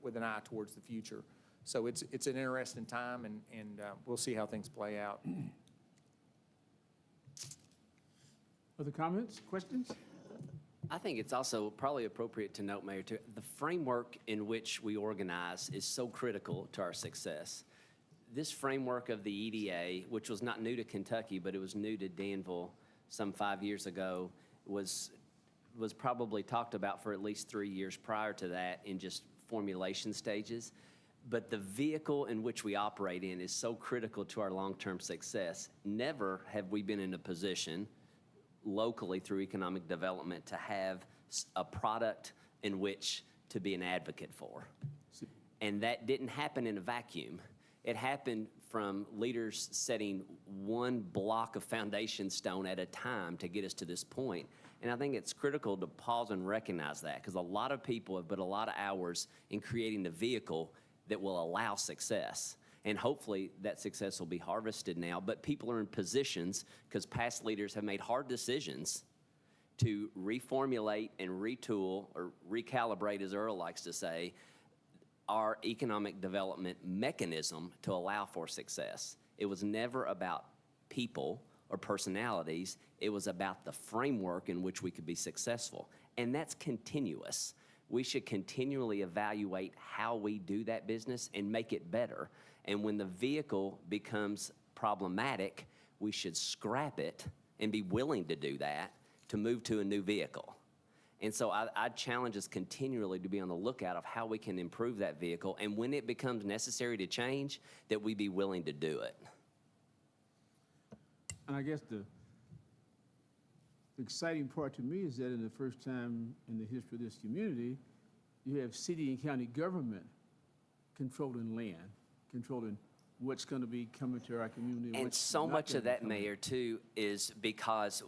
with an eye towards the future. So it's an interesting time, and we'll see how things play out. Other comments, questions? I think it's also probably appropriate to note, Mayor, too, the framework in which we organize is so critical to our success. This framework of the EDA, which was not new to Kentucky, but it was new to Danville some 5 years ago, was probably talked about for at least 3 years prior to that in just formulation stages. But the vehicle in which we operate in is so critical to our long-term success. Never have we been in a position locally through economic development to have a product in which to be an advocate for. And that didn't happen in a vacuum. It happened from leaders setting one block of foundation stone at a time to get us to this point. And I think it's critical to pause and recognize that, because a lot of people have put a lot of hours in creating the vehicle that will allow success. And hopefully that success will be harvested now. But people are in positions, because past leaders have made hard decisions, to reformulate and retool, or recalibrate, as Earl likes to say, our economic development mechanism to allow for success. It was never about people or personalities. It was about the framework in which we could be successful. And that's continuous. We should continually evaluate how we do that business and make it better. And when the vehicle becomes problematic, we should scrap it and be willing to do that to move to a new vehicle. And so I challenge us continually to be on the lookout of how we can improve that vehicle. And when it becomes necessary to change, that we be willing to do it. And I guess the exciting part to me is that in the first time in the history of this community, you have city and county government controlling land, controlling what's going to be coming to our community. And so much of that, Mayor, too, is because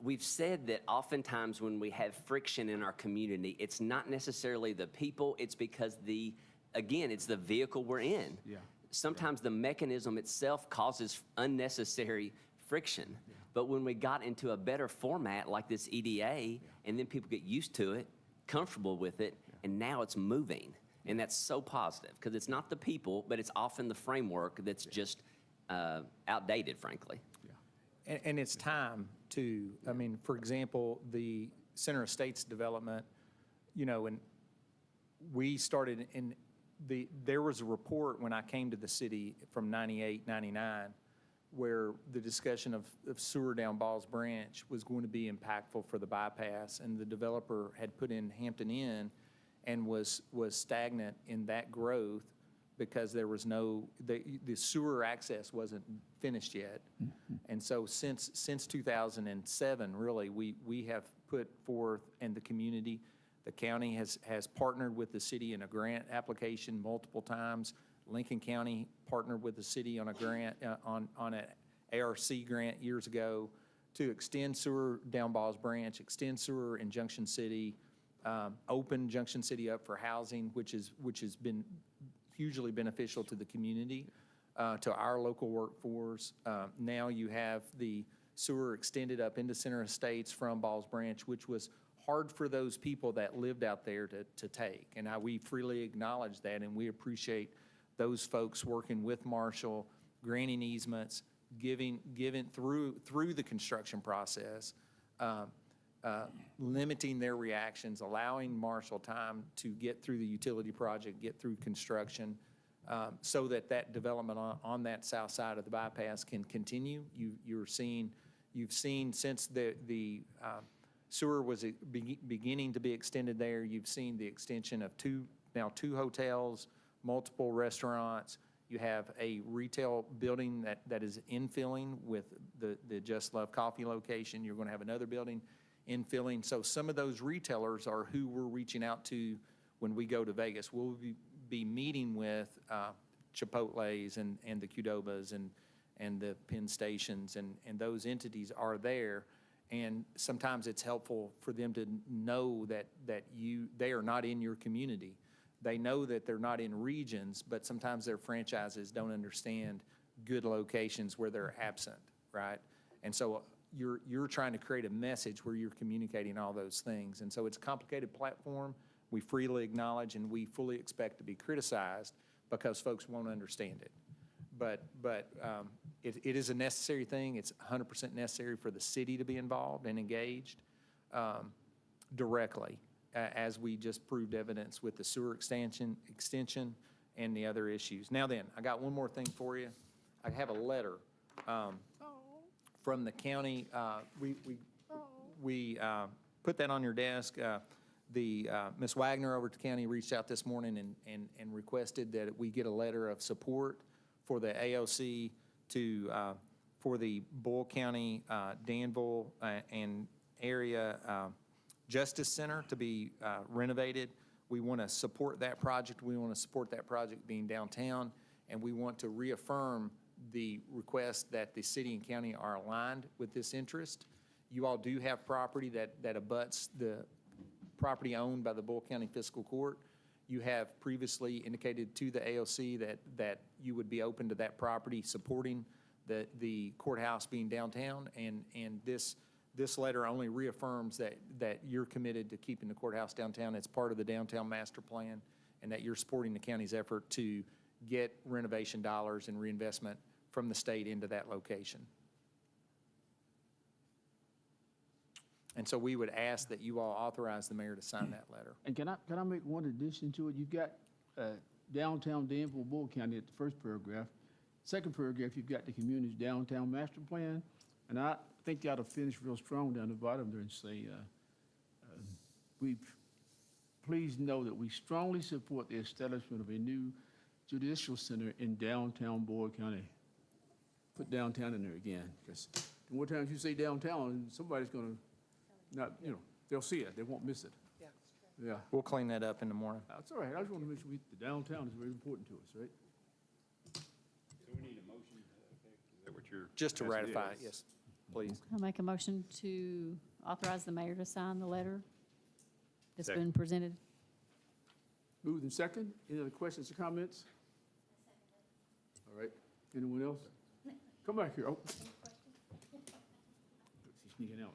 we've said that oftentimes when we have friction in our community, it's not necessarily the people, it's because it's the vehicle we're in. Yeah. Sometimes the mechanism itself causes unnecessary friction. Yeah. But when we got into a better format like this EDA, and then people get used to it, comfortable with it, and now it's moving. And that's so positive, because it's not the people, but it's often the framework that's just outdated, frankly. Yeah. And it's time to, I mean, for example, the Center Estates development, and we started there was a report when I came to the city from 98, 99, where the discussion of sewer down Balls Branch was going to be impactful for the bypass, and the developer had put in Hampton Inn and was stagnant in that growth because there was the sewer access wasn't finished yet. And so since 2007, really, we have put forth, and the community, the county has partnered with the city in a grant application multiple times. Lincoln County partnered with the city on a grant, on an ARC grant years ago to extend sewer down Balls Branch, extend sewer in Junction City, open Junction City up for housing, which has been hugely beneficial to the community, to our local workforce. Now you have the sewer extended up into Center Estates from Balls Branch, which was hard for those people that lived out there to take. And we freely acknowledge that, and we appreciate those folks working with Marshall, granting easements, giving through the construction process, limiting their reactions, allowing Marshall time to get through the utility project, get through construction, so that development on that south side of the bypass can continue. You've seen since the sewer was beginning to be extended there, you've seen the extension of two hotels, multiple restaurants. You have a retail building that is infilling with the Just Love Coffee location. You're going to have another building infilling. So some of those retailers are who we're reaching out to when we go to Vegas. We'll be meeting with Chipotle's and the Qdobas and the Penn Stations, and those entities are there. And sometimes it's helpful for them to know that they are not in your community. They know that they're not in regions, but sometimes their franchises don't understand good locations where they're absent, right? And so you're trying to create a message where you're communicating all those things. And so it's a complicated platform. We freely acknowledge, and we fully expect to be criticized because folks won't understand it. But it is a necessary thing. It's 100% necessary for the city to be involved and engaged directly, as we just proved evidence with the sewer extension and the other issues. Now then, I got one more thing for you. I have a letter from the county. We put that on your desk. Ms. Wagner over at the county reached out this morning and requested that we get a letter of support for the AOC for the Boyle County, Danville, and area Justice Center to be renovated. We want to support that project. We want to support that project being downtown, and we want to reaffirm the request that the city and county are aligned with this interest. You all do have property that abuts the property owned by the Boyle County Fiscal Court. You have previously indicated to the AOC that you would be open to that property supporting the courthouse being downtown, and this letter only reaffirms that you're committed to keeping the courthouse downtown. It's part of the downtown master plan, and that you're supporting the county's effort to get renovation dollars and reinvestment from the state into that location. And so we would ask that you all authorize the mayor to sign that letter. And can I make one addition to it? You've got downtown Danville, Boyle County at the first paragraph. Second paragraph, you've got the community's downtown master plan. And I think you ought to finish real strong down the bottom there and say, please know that we strongly support the establishment of a new judicial center in downtown Boyle County. Put downtown in there again, because the more times you say downtown, somebody's going to not, they'll see it. They won't miss it. Yeah. We'll clean that up in the morning. That's all right. I just want to make sure the downtown is very important to us, right? So we need a motion to that effect? Is that what you're? Just to asking? ratify it, yes, please. I'll make a motion to authorize the mayor to sign the letter that's Second. been presented. Moved and second. Any other questions or comments? All right. Anyone else? Come back here. Oh. She's sneaking out.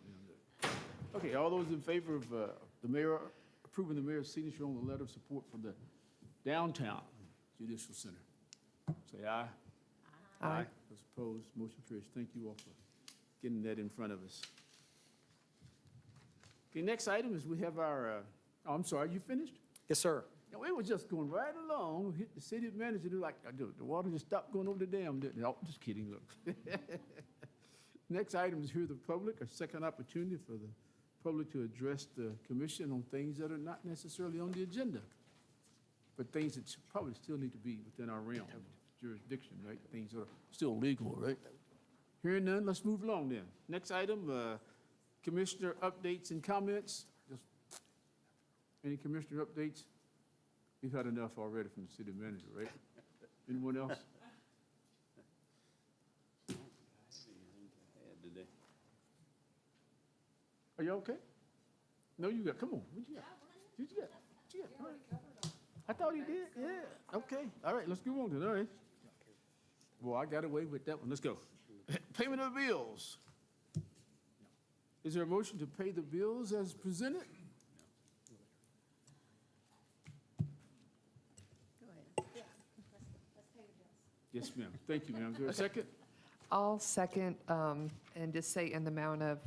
Okay, all those in favor of the mayor, approving the mayor's signature on the letter of support for the downtown judicial center, say aye. Aye. Those opposed, motion carries. Thank you all for getting that in front of us. Okay, next item is we have our, I'm sorry, you finished? Yes, sir. No, it was just going right along. Hit the city manager, do like, the water just stopped going over the dam. No, just kidding, look. Next item is hear the public, a second opportunity for the public to address the commission on things that are not necessarily on the agenda. but things that probably still need to be within our realm of jurisdiction, right? Things that are still legal, right? Hearing none, let's move along then. Next item, commissioner updates and comments. Just any commissioner updates? We've had enough already from the city manager, right? Anyone else? Are you okay? No, you got, come on, what you got? What you got? What you got? All right. I thought he did, yeah, okay. All right, let's go on then, all right. Well, I got away with that one, let's go. Payment of bills. Is there a motion to pay the bills as presented? Go ahead. Yes, ma'am. Thank you, ma'am. Is there a second? I'll second, and just say in the amount of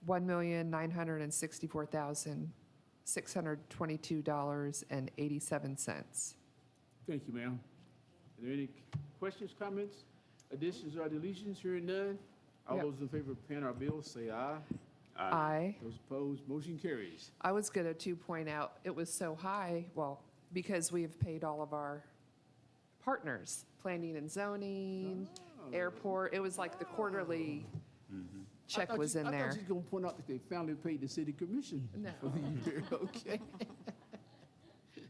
$1,964,622.87. Thank you, ma'am. Are there any questions, comments, additions, or deletions? Hearing none. All Yep. those in favor of paying our bills, say aye. Aye. Those opposed, motion carries. I was going to point out, it was so high, well, because we have paid all of our partners, planning and zoning, airport, it was like the quarterly check was in I there. thought you was gonna point out that they finally paid the city commission No. for the year, okay?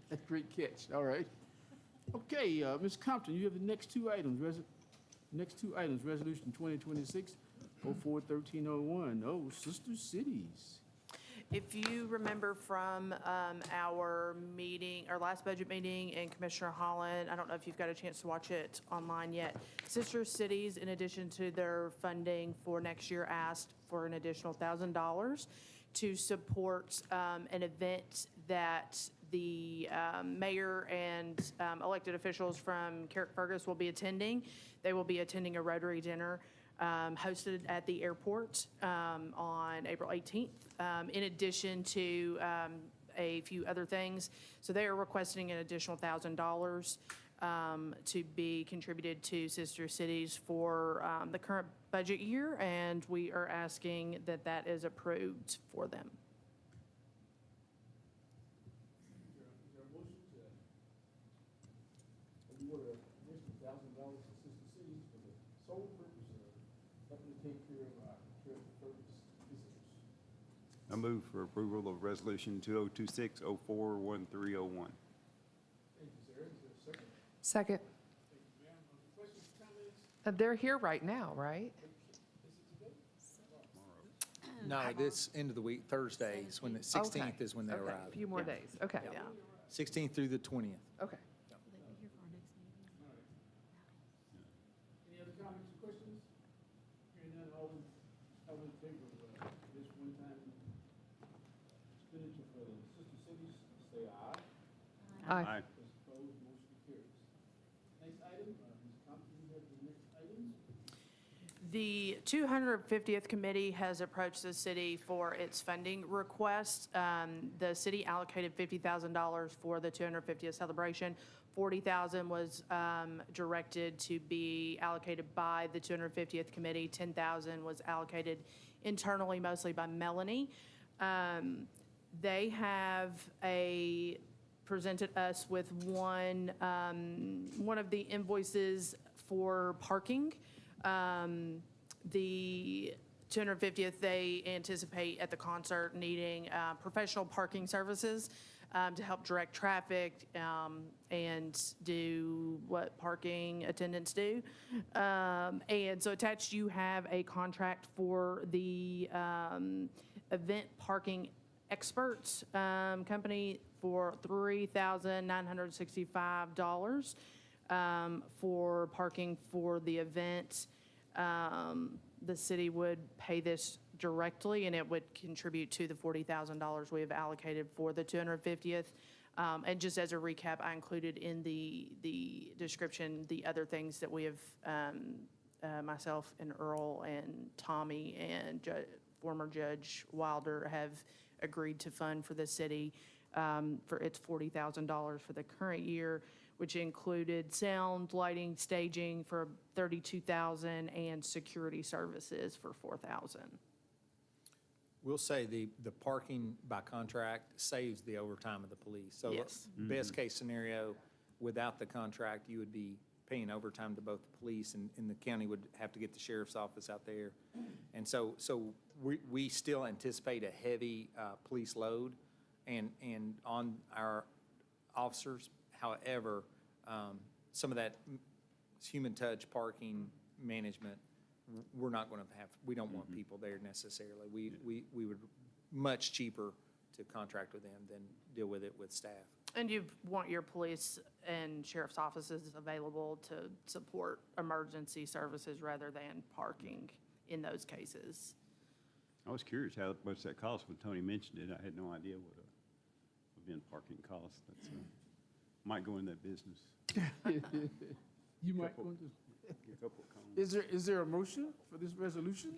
That's a great catch, all right. Okay, Ms. Compton, you have the next two items, Resolution 2026-04-1301, oh, Sister Cities. If you remember from our meeting, our last budget meeting, and Commissioner Holland, I don't know if you've got a chance to watch it online yet. Sister Cities, in addition to their funding for next year, asked for an additional $1,000 to support an event that the mayor and elected officials from Carrickfergus will be attending. They will be attending a Rotary dinner hosted at the airport on April 18th, in addition to a few other things. So they are requesting an additional $1,000 to be contributed to Sister Cities for the current budget year, and we are asking that that is approved for them. Is there a motion to award an additional $1,000 to Sister Cities for the sole purpose of helping to take care of our Carrickfergus visitors? I move for approval of Resolution 2026-04-1301. Thank you, sir. Is there a second? Second. Thank you, ma'am. Questions, comments? They're here right now, right? Is it today? No, this end of the week, Thursdays, when the 16th is when they Okay, arrive. a few more days, okay, Yeah. 16th through the 20th. okay. Any other comments or questions? Hearing none, all in favor of this one-time expenditure for the Sister Cities, say aye. Aye. Those opposed, motion carries. Next item, Ms. Compton, you have the next items? The 250th Committee has approached the city for its funding request. The city allocated $50,000 for the 250th celebration. $40,000 was directed to be allocated by the 250th Committee. $10,000 was allocated internally, mostly by Melanie. They have presented us with one of the invoices for parking. The 250th, they anticipate at the concert needing professional parking services to help direct traffic and do what parking attendants do. And so attached, you have a contract for the event parking experts company for $3,965 for parking for the event. The city would pay this directly, and it would contribute to the $40,000 we have allocated for the 250th. And just as a recap, I included in the description the other things that we have, myself and Earl and Tommy and former Judge Wilder have agreed to fund for the city for its $40,000 for the current year, which included sound, lighting, staging for $32,000 and security services for $4,000. We'll say the parking by contract saves the overtime of the police. So Yes. best case scenario, without the contract, you would be paying overtime to both the police and the county would have to get the sheriff's office out there. And so we still anticipate a heavy police load and on our officers. However, some of that human touch parking management, we're not going to have, we don't want people there necessarily. We would, much cheaper to contract with them than deal with it with staff. And you want your police and sheriff's offices available to support emergency services rather than parking in those cases. I was curious how much that cost when Tony mentioned it. I had no idea what a event parking cost. That's, might go in that business. You might want to. Get a couple of cones. Is there a motion for this resolution?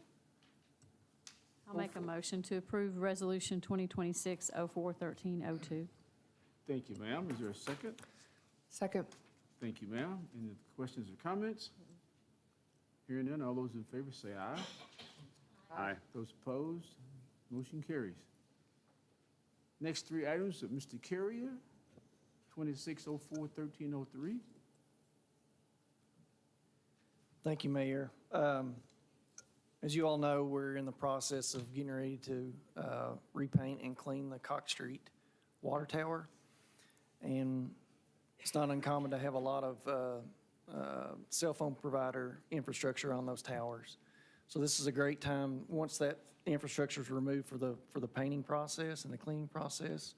I'll make a motion to approve Resolution 2026-04-1302. Thank you, ma'am. Is there a second? Second. Thank you, ma'am. Any questions or comments? Hearing none, all those in favor say aye. Aye. Those opposed, motion carries. Next three items of Mr. Carrier, 2604-1303. Thank you, Mayor. As you all know, we're in the process of getting ready to repaint and clean the Cox Street water tower. And it's not uncommon to have a lot of cell phone provider infrastructure on those towers. So this is a great time, once that infrastructure is removed for the painting process and the cleaning process,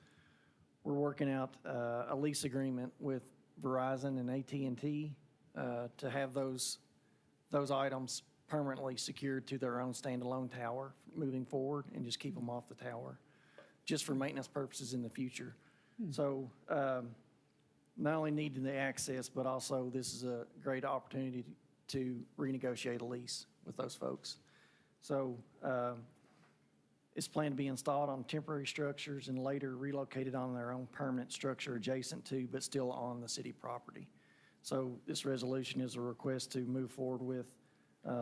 we're working out a lease agreement with Verizon and AT&T to have those items permanently secured to their own standalone tower moving forward and just keep them off the tower, just for maintenance purposes in the future. So not only needing the access, but also this is a great opportunity to renegotiate a lease with those folks. So it's planned to be installed on temporary structures and later relocated on their own permanent structure adjacent to, but still on the city property. So this resolution is a request to move forward with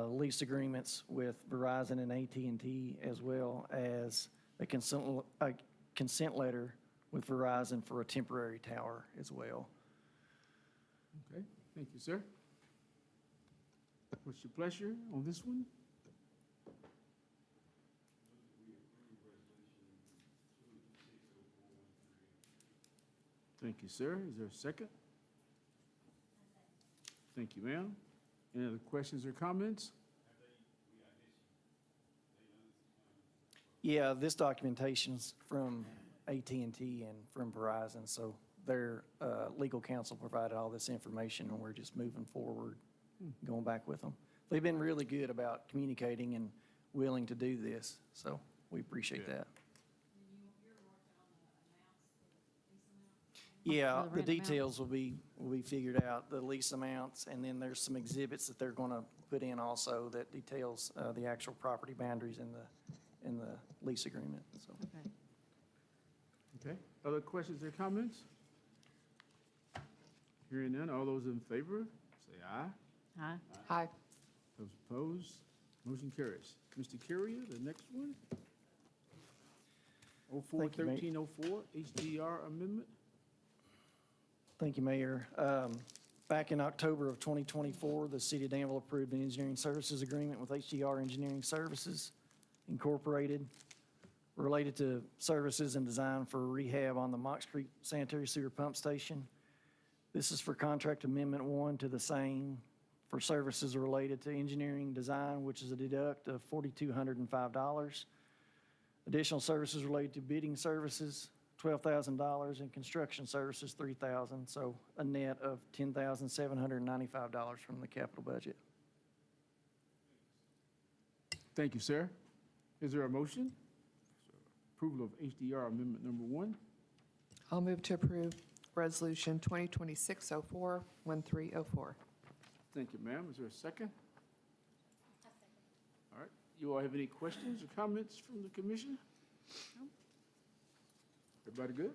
lease agreements with Verizon and AT&T, as well as a consent letter with Verizon for a temporary tower as well. Okay, thank you, sir. What's your pleasure on this one? Thank you, sir. Is there a second? Thank you, ma'am. Any other questions or comments? Yeah, this documentation's from AT&T and from Verizon, so their legal counsel provided all this information, and we're just moving forward, going back with them. They've been really good about communicating and willing to do this, so we appreciate that. Yeah, For the the rent amount? details will be figured out, the lease amounts, and then there's some exhibits that they're going to put in also that details the actual property boundaries in the lease agreement, so. Okay. Okay, other questions or comments? Hearing none, all those in favor, say aye. Aye. Aye. Those opposed, motion carries. Mr. Carrier, the next one. Thank you, Mayor. 04-1304, HDR amendment. Thank you, Mayor. Back in October of 2024, the City of Danville approved an engineering services agreement with HDR Engineering Services Incorporated related to services and design for rehab on the Mock Street Sanitary Sewer Pump Station. This is for contract amendment 1 to the same for services related to engineering design, which is a deduct of $4,205. Additional services related to bidding services, $12,000, and construction services, $3,000, so a net of $10,795 from the capital budget. Thank you, sir. Is there a motion? Approval of HDR amendment number 1. I'll move to approve Resolution 2026-04-1304. Thank you, ma'am. Is there a second? All right. You all have any questions or comments from the commission? Everybody good?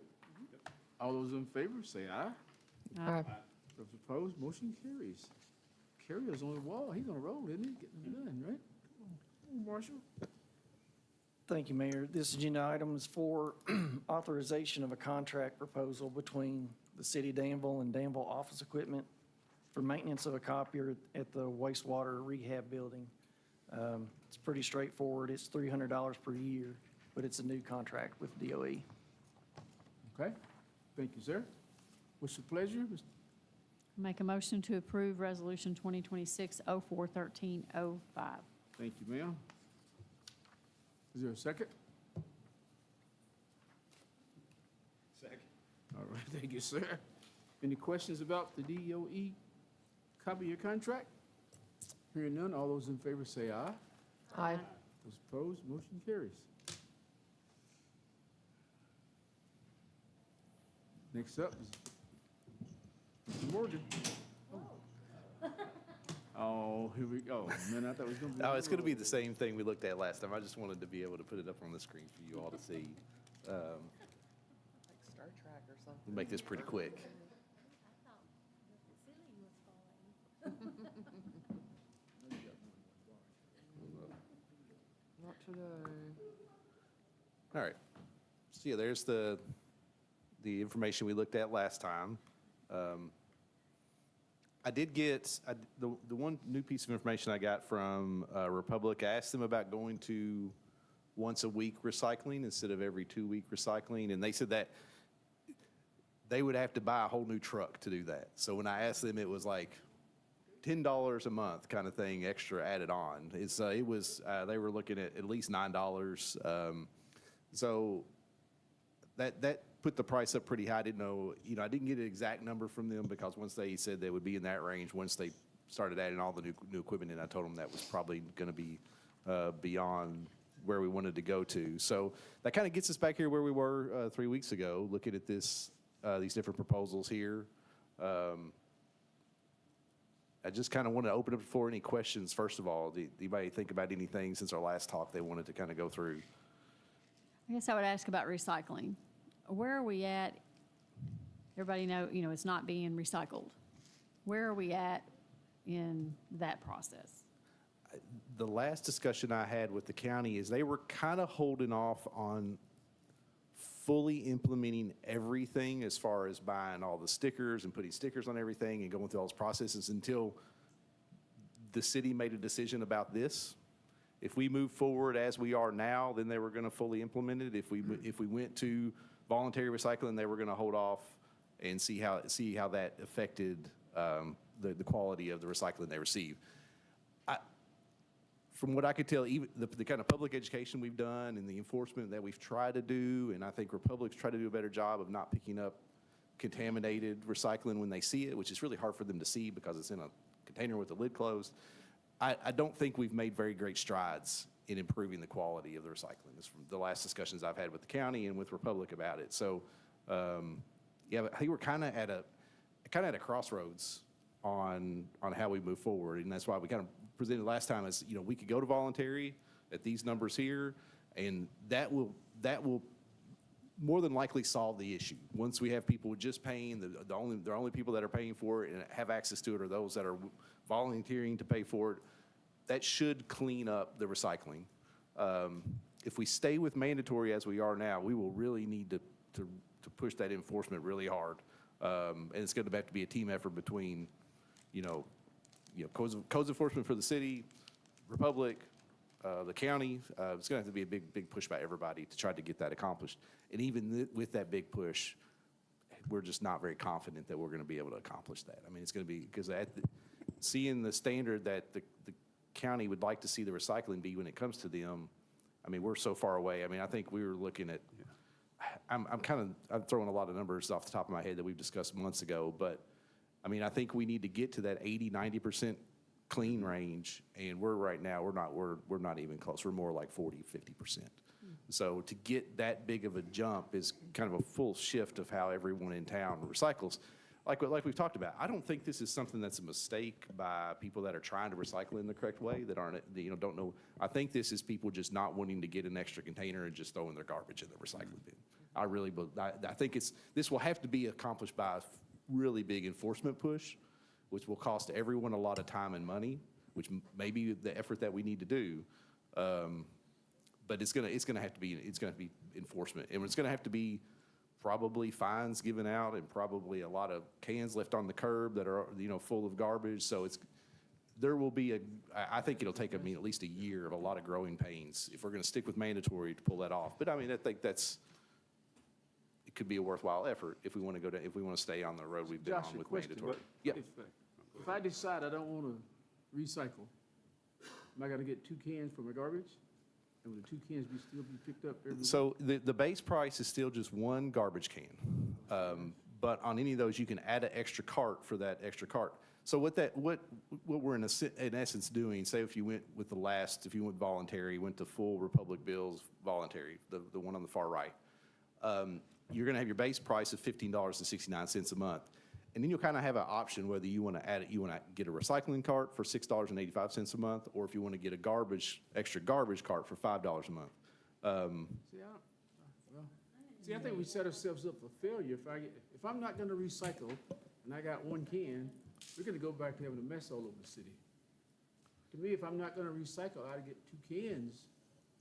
All those in favor, say aye. Aye. Those opposed, motion carries. Carrier's on the wall. He's on a roll, isn't he? Getting them done, right? Come on, Marshall. Thank you, Mayor. This agenda item is for authorization of a contract proposal between the City of Danville and Danville Office Equipment for maintenance of a copier at the wastewater rehab building. It's pretty straightforward. It's $300 per year, but it's a new contract with DOE. Okay, thank you, sir. What's your pleasure? Make a motion to approve Resolution 2026-041305. Thank you, ma'am. Is there a second? Second. All right, thank you, sir. Any questions about the DOE copy of your contract? Hearing none, all those in favor say aye. Aye. Those opposed, motion carries. Next up is Mr. Morgan. Oh, here we go. Man, I thought it was gonna be. No, it's going to be the same thing we looked at last time. I just wanted to be able to put it up on the screen for you all to see. Like Star Trek or something. We'll make this pretty quick. Not today. All right. So yeah, there's the information we looked at last time. I did get, the one new piece of information I got from Republic, I asked them about going to once a week recycling instead of every 2-week recycling, and they said that they would have to buy a whole new truck to do that. So when I asked them, it was like $10 a month kind of thing extra added on. They were looking at least $9. So that put the price up pretty high. I didn't know, I didn't get an exact number from them because once they said they would be in that range, once they started adding all the new equipment in, I told them that was probably going to be beyond where we wanted to go to. So that kind of gets us back here where we were 3 weeks ago, looking at these different proposals here. I just kind of want to open up for any questions. First of all, do anybody think about anything since our last talk they wanted to kind of go through? I guess I would ask about recycling. Where are we at? Everybody know, it's not being recycled. Where are we at in that process? The last discussion I had with the county is they were kind of holding off on fully implementing everything as far as buying all the stickers and putting stickers on everything and going through all those processes until the city made a decision about this. If we move forward as we are now, then they were going to fully implement it. If we went to voluntary recycling, they were going to hold off and see how that affected the quality of the recycling they receive. From what I could tell, even the kind of public education we've done and the enforcement that we've tried to do, and I think Republic's tried to do a better job of not picking up contaminated recycling when they see it, which is really hard for them to see because it's in a container with the lid closed. I don't think we've made very great strides in improving the quality of the recycling. It's from the last discussions I've had with the county and with Republic about it. So, yeah, I think we're kind of at a crossroads on how we move forward, and that's why we kind of presented last time as we could go to voluntary at these numbers here, and that will more than likely solve the issue. Once we have people just paying, the only people that are paying for it and have access to it are those that are volunteering to pay for it. That should clean up the recycling. If we stay with mandatory as we are now, we will really need to push that enforcement really hard. And it's going to have to be a team effort between, codes enforcement for the city, Republic, the county. It's going to have to be a big push by everybody to try to get that accomplished. And even with that big push, we're just not very confident that we're going to be able to accomplish that. I mean, it's going to be because seeing the standard that the county would like to see the recycling be when it comes to them, I mean, we're so far away. I mean, I think we were looking at, I'm throwing a lot of numbers off the top of my head that we've discussed months ago, but I mean, I think we need to get to that 80-90% clean range, and we're not even close. We're more like 40-50%. So to get that big of a jump is kind of a full shift of how everyone in town recycles. Like we've talked about, I don't think this is something that's a mistake by people that are trying to recycle in the correct way, that don't know. I think this is people just not wanting to get an extra container and just throwing their garbage in the recycling bin. I think this will have to be accomplished by a really big enforcement push, which will cost everyone a lot of time and money, which may be the effort that we need to do. But it's gonna have to be enforcement, and it's gonna have to be probably fines given out and probably a lot of cans left on the curb that are, full of garbage. So there will be I think it'll take, at least a year of a lot of growing pains if we're gonna stick with mandatory to pull that off. But I think it could be a worthwhile effort if we want to stay on the road we've been Josh, on a with question. mandatory. Yeah. If I decide I don't want to recycle, am I gonna get 2 cans for my garbage? And will the 2 cans still be picked up every week? So the base price is still just 1 garbage can. But on any of those, you can add an extra cart for that extra cart. So what we're in essence doing, say if you went voluntary, went to full Republic Bills voluntary, the one on the far right, you're gonna have your base price of $15.69 a month. And then you'll kind of have an option whether you want to add it, you want to get a recycling cart for $6.85 a month, or if you want to get a extra garbage cart for $5 a month. I think we set ourselves up for failure. If I'm not gonna recycle and I got 1 can, we're gonna go back to having a mess all over the city. To me, if I'm not gonna recycle, I ought to get 2 cans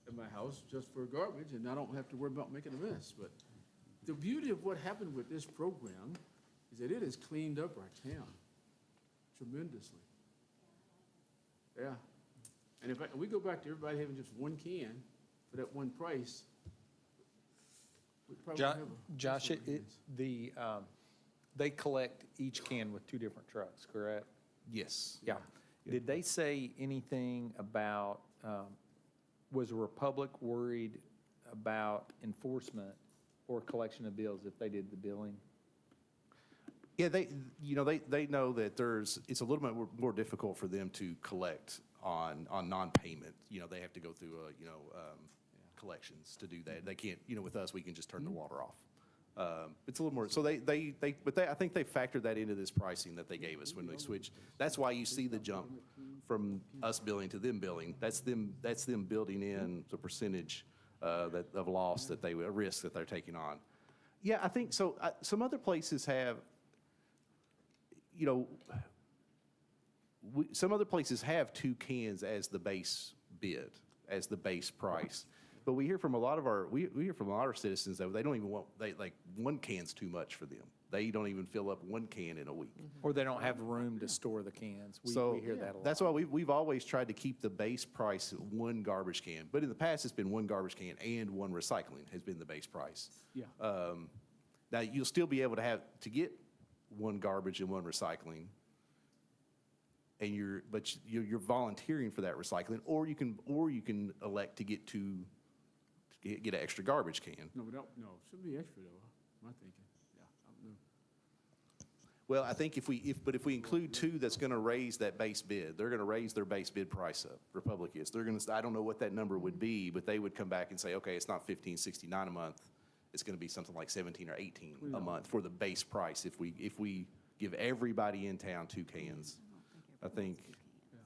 at my house just for garbage, and I don't have to worry about making a mess. But the beauty of what happened with this program is that it has cleaned up our town tremendously. Yeah. And if we go back to everybody having just 1 can for that 1 price, we'd probably have a. Josh, they collect each can with 2 different trucks, correct? Yes. Yeah. Did they say anything about, was Republic worried about enforcement or collection of bills if they did the billing? Yeah, they know that it's a little bit more difficult for them to collect on non-payment. They have to go through, collections to do that. They can't, with us, we can just turn the water off. It's a little more, so I think they factored that into this pricing that they gave us when they switched. That's why you see the jump from us billing to them billing. That's them building in the percentage of loss a risk that they're taking on. Yeah, I think so. Some other places have, some other places have 2 cans as the base bid, as the base price. But we hear from a lot of our citizens that they don't even want, like 1 can's too much for them. They don't even fill up 1 can in a week. Or they don't have room to store the cans. We hear that a lot. That's why we've always tried to keep the base price at 1 garbage can. But in the past, it's been 1 garbage can and 1 recycling has been the base price. Yeah. Now, you'll still be able to get 1 garbage and 1 recycling, and you're volunteering for that recycling, or you can elect to get an extra garbage can. No, it shouldn't be extra though, my thinking. Yeah, I don't know. Well, I think if we include 2, that's going to raise that base bid. They're going to raise their base bid price up. Republic is. I don't know what that number would be, but they would come back and say, okay, it's not $15.69 a month. It's going to be something like $17 or $18 a month for the base price. If we give everybody in town 2 cans, I think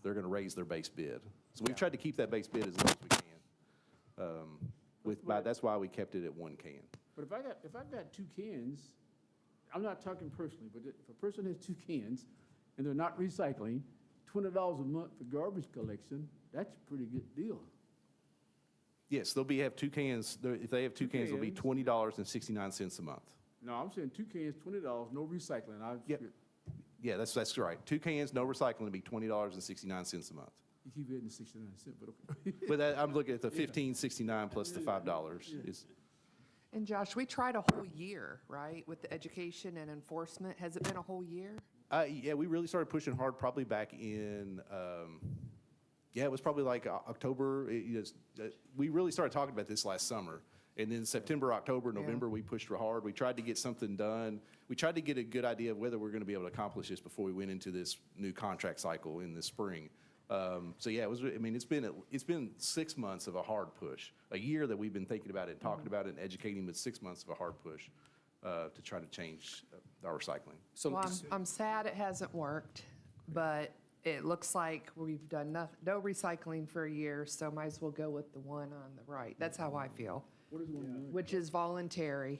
they're going to raise their base bid. So we've tried to keep that base bid as low as we can. That's why we kept it at 1 can. But if I've got 2 cans, I'm not talking personally, but if a person has 2 cans and they're not recycling, $20 a month for garbage collection, that's a pretty good deal. Yes, have 2 cans. If they have 2 cans, it'll be $20.69 a month. No, I'm saying 2 cans, $20, no recycling. Yep. Yeah, that's right. 2 cans, no recycling, will be $20.69 a month. You keep adding 69 cents, but okay. But I'm looking at the $15.69 plus the $5 is. And Josh, we tried a whole year, right, with the education and enforcement. Has it been a whole year? Yeah, we really started pushing hard probably back in, it was probably like October. We really started talking about this last summer. And then September, October, November, we pushed real hard. We tried to get something done. We tried to get a good idea of whether we're going to be able to accomplish this before we went into this new contract cycle in the spring. It's been 6 months of a hard push, a year that we've been thinking about it, and talking about it, and educating, but 6 months of a hard push to try to change our recycling. Well, I'm sad it hasn't worked, but it looks like we've done no recycling for a year, so might as well go with the one on the right. That's how I feel, which is voluntary.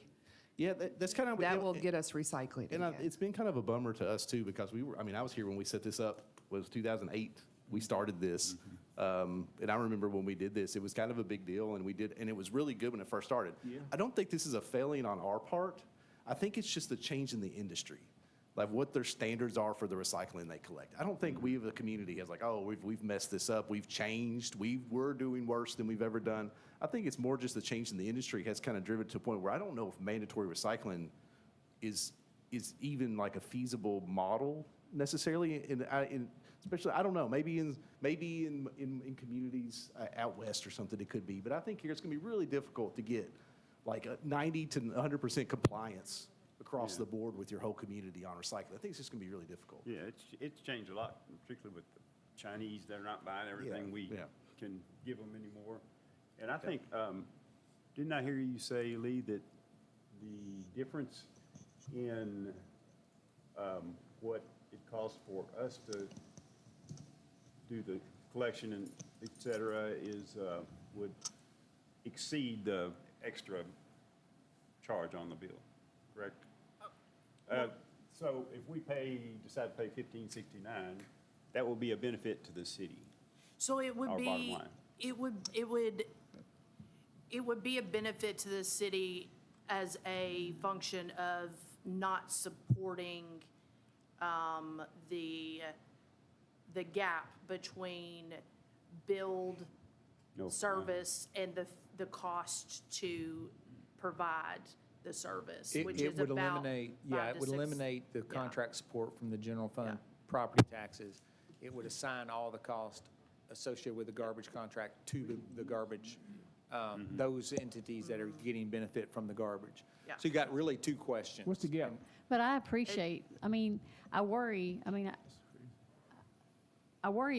Yeah, that's kind of. That will get us recycling And again. it's been kind of a bummer to us too, because I was here when we set this up, was 2008. We started this. And I remember when we did this, it was kind of a big deal, and and it was really good when it first started. Yeah. I don't think this is a failing on our part. I think it's just a change in the industry, like what their standards are for the recycling they collect. I don't think we as a community has like, oh, we've messed this up, we've changed, we're doing worse than we've ever done. I think it's more just the change in the industry has kind of driven to a point where I don't know if mandatory recycling is even like a feasible model necessarily. Especially, I don't know, maybe in communities out west or something it could be, but I think here it's going to be really difficult to get like a 90 to 100% compliance across the board with your whole community on recycling. I think it's just going to be really difficult. Yeah, it's changed a lot, particularly with the Chinese. They're not buying everything we can give them anymore. And I think, didn't I hear you say, Lee, that the difference in what it costs for us to do the collection and et cetera would exceed the extra charge on the bill, correct? So if we decide to pay $15.69, that will be a benefit to the city. So it would Our bottom be, line. it would be a benefit to the city as a function of not supporting the gap between build, No, service, and the cost to provide the service, which It is would about eliminate, 5 it to would 6. eliminate the yeah. contract support from the general fund Yeah. property taxes. It would assign all the cost associated with the garbage contract to the garbage, those entities that are getting benefit from the garbage. Yeah. So you got really two questions. What's the gap? But I appreciate, I worry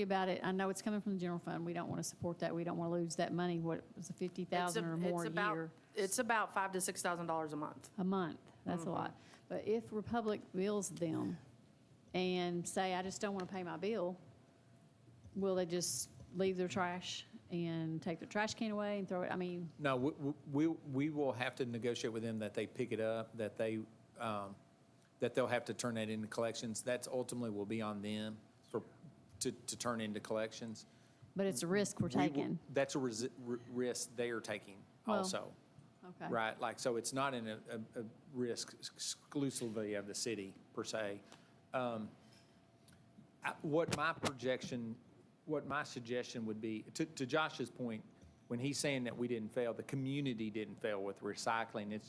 about it. I know it's coming from the general fund. We don't want to support that. We don't want to lose that money. What was it, 50,000 or more a year? It's about $5,000 to $6,000 a month. A month, that's a lot. But if Republic bills them and say, I just don't want to pay my bill, will they just leave their trash and take their trash can away and throw it? No, we will have to negotiate with them that they pick it up, that they'll have to turn that into collections. That's ultimately will be on them to turn into collections. But it's a risk we're We will- taking. That's a risk they are taking Well, also. Okay. Right, like, so it's not a risk exclusively of the city, per se. What my suggestion would be, to Josh's point, when he's saying that we didn't fail, the community didn't fail with recycling,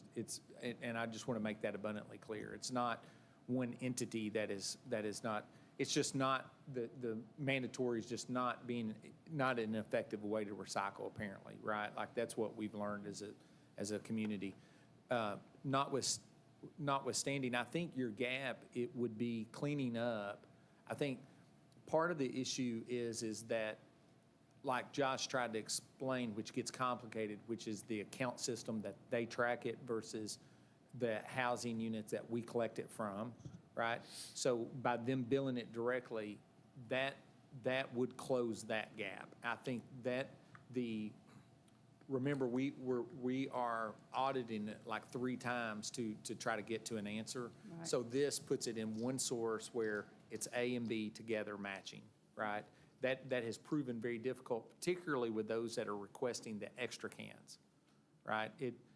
and I just want to make that abundantly clear. It's not one entity that is not, it's just not, the mandatory is just not an effective way to recycle, apparently, right? Like, that's what we've learned as a community. Notwithstanding, I think your gap, it would be cleaning up. I think part of the issue is that, like Josh tried to explain, which gets complicated, which is the account system that they track it versus the housing units that we collect it from, right? So by them billing it directly, that would close that gap. I think that remember, we are auditing it like 3 times to try to get to an answer. Right. So this puts it in one source where it's A and B together matching, right? That has proven very difficult, particularly with those that are requesting the extra cans, right?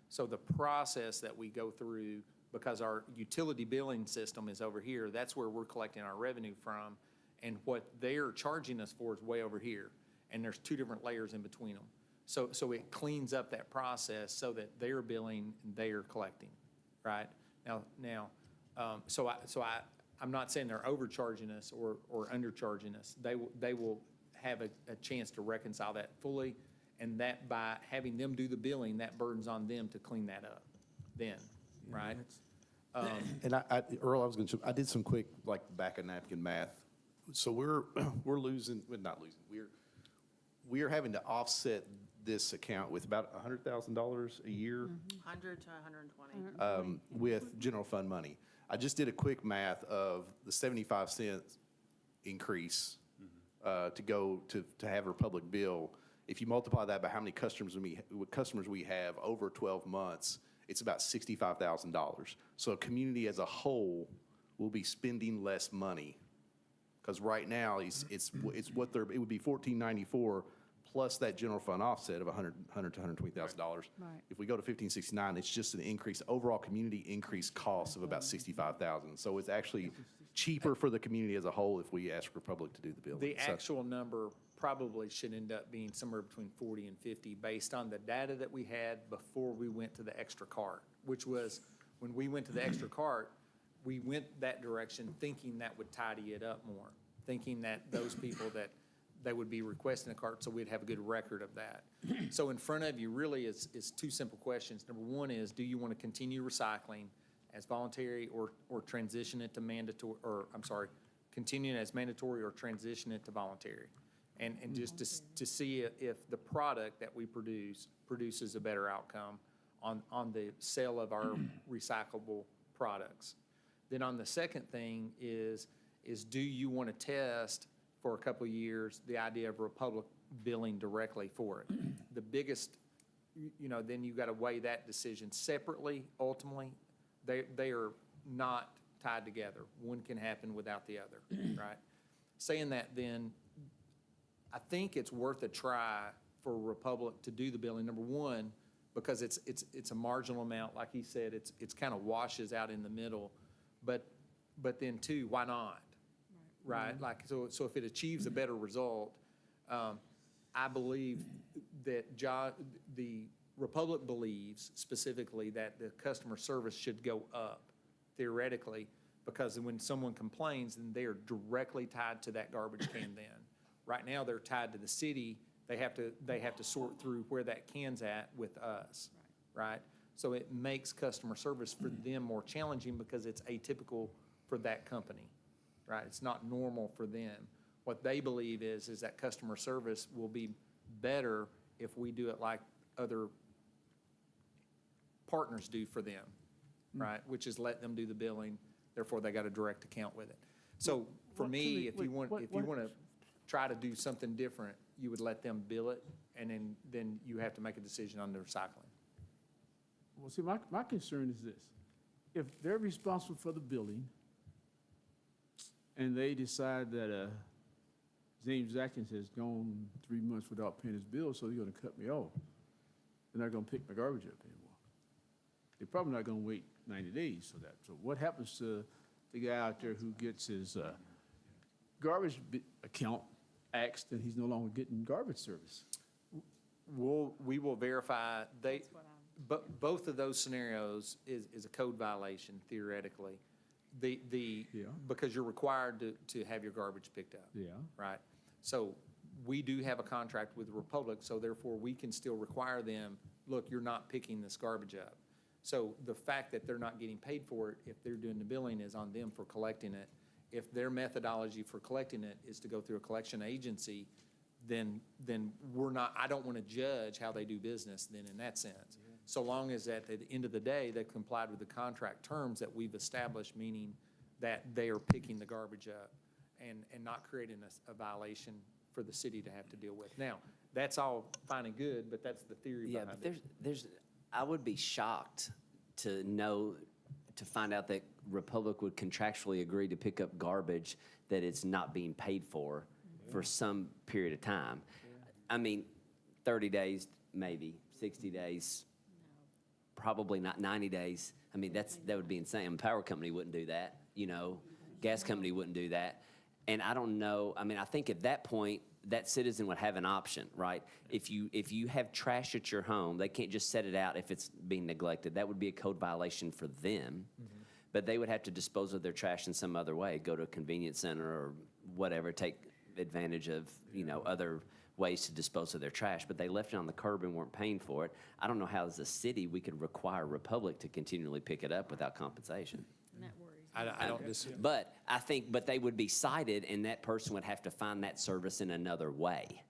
So the process that we go through, because our utility billing system is over here, that's where we're collecting our revenue from, and what they're charging us for is way over here, and there's 2 different layers in between them. So it cleans up that process so that they're billing and they're collecting, right? I'm not saying they're overcharging us or undercharging us. They will have a chance to reconcile that fully, and that by having them do the billing, that burden's on them to clean that up then, right? And Earl, I did some quick, like, back of napkin math. So we're losing, well, not losing, we are having to offset this account with about $100,000 a year 100 to 120. with general fund money. I just did a quick math of the 75 cents increase to have Republic bill. If you multiply that by how many customers we have over 12 months, it's about $65,000. So a community as a whole will be spending less money Because right now, it's what they're, it would be $1,494 plus that general fund offset of $100 to $120,000. Right. If we go to 1569, it's just an increase, overall community increase cost of about $65,000. So it's actually cheaper for the community as a whole if we ask Republic to do the building. The actual number probably should end up being somewhere between 40 and 50 based on the data that we had before we went to the extra cart, which was, when we went to the extra cart, we went that direction thinking that would tidy it up more, thinking that those people that they would be requesting a cart, so we'd have a good record of that. So in front of you really is two simple questions. Number one is, do you want to continue recycling as voluntary or transition it to mandatory, or I'm sorry, continuing as mandatory or transition it to voluntary? And just to see if the product that we produces a better outcome on the sale of our recyclable products. Then on the second thing is do you want to test for a couple of years the idea of Republic billing directly for it? The biggest, then you got to weigh that decision separately. Ultimately, they are not tied together. One can happen without the other, right? Saying that, then I think it's worth a try for Republic to do the billing. Number one, because it's a marginal amount, like he said, it's kind of washes out in the middle. But then two, why not? Right? Like, so if it achieves a better result, I believe that the Republic believes specifically that the customer service should go up theoretically, because when someone complains, then they are directly tied to that garbage can then. Right now, they're tied to the city. They have to sort through where that can's at with us, right? So it makes customer service for them more challenging because it's atypical for that company, right? It's not normal for them. What they believe is that customer service will be better if we do it like other partners do for them, right? Which is let them do the billing, therefore they got a direct account with it. So for me, if you want to try to do something different, you would let them bill it, and then you have to make a decision on the recycling. Well, see, my concern is this. If they're responsible for the billing, and they decide that James Atkins has gone 3 months without paying his bill, so they're going to cut me off, they're not going to pick my garbage up anymore. They're probably not going to wait 90 days for that. So what happens to the guy out there who gets his garbage account axed and he's no longer getting garbage service? We will verify. But both of those scenarios is a code violation theoretically. Because you're required to have your garbage picked up. Yeah. Right? So we do have a contract with the Republic, so therefore we can still require them, look, you're not picking this garbage up. So the fact that they're not getting paid for it, if they're doing the billing, is on them for collecting it. If their methodology for collecting it is to go through a collection agency, then I don't want to judge how they do business then in that sense. So long as at the end of the day, they've complied with the contract terms that we've established, meaning that they are picking the garbage up and not creating a violation for the city to have to deal with. Now, that's all fine and good, but that's the theory behind it. There's I would be shocked to find out that Republic would contractually agree to pick up garbage that it's not being paid for some period of time. I mean, 30 days, maybe, 60 days, probably not 90 days. I mean, that would be insane. Power company wouldn't do that, gas company wouldn't do that. And I don't know, I mean, I think at that point, that citizen would have an option, right? If you have trash at your home, they can't just set it out if it's being neglected. That would be a code violation for them. But they would have to dispose of their trash in some other way, go to a convenience center or whatever, take advantage of, other ways to dispose of their trash. But they left it on the curb and weren't paying for it. I don't know how as a city we could require Republic to continually pick it up without compensation. And that worries me. I don't disagree. But they would be cited, and that person would have to find that service in another way.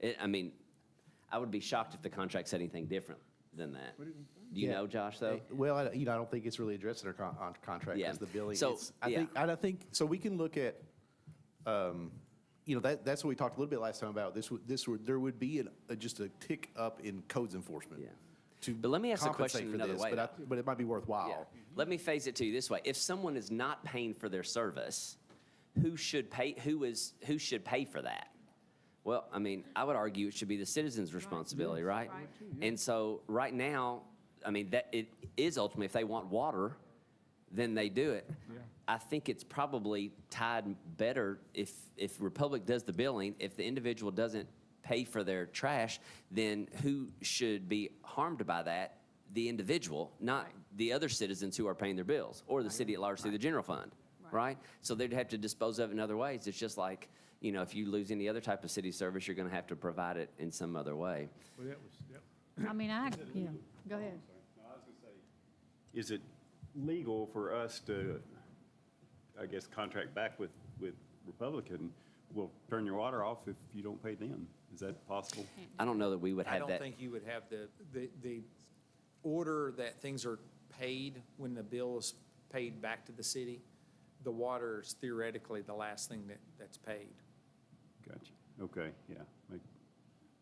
I would be shocked if the contract said anything different than that. Do you know, Josh, though? Well, I don't think it's really addressed in our contract Yeah. as the billing. So, I think, so we can look at, that's what we talked a little bit last time about. There would be just a tick up in codes enforcement. Yeah. To But let me ask the question compensate for another this, way, but it might be worthwhile. Yeah. Let me phase it to you this way. If someone is not paying for their service, who should pay for that? Well, I mean, I would argue it should be the citizens' responsibility, right? And so right now, I mean, that it is ultimately, if they want water, then they do it. I think it's probably tied better if Republic does the billing, if the individual doesn't pay for their trash, then who should be harmed by that? The individual, not the other citizens who are paying their bills, or the city at large through the general fund, right? So they'd have to dispose of it in other ways. It's just like, you know, if you lose any other type of city service, you're going to have to provide it in some other way. Well, I mean, go ahead. No, I was going to say, is it legal for us to, I guess, contract back with Republican? We'll turn your water off if you don't pay them. Is that possible? I don't know that we would I have don't that. think you would have the order that things are paid when the bill is paid back to the city. The water is theoretically the last thing that's paid. Gotcha. Okay, yeah.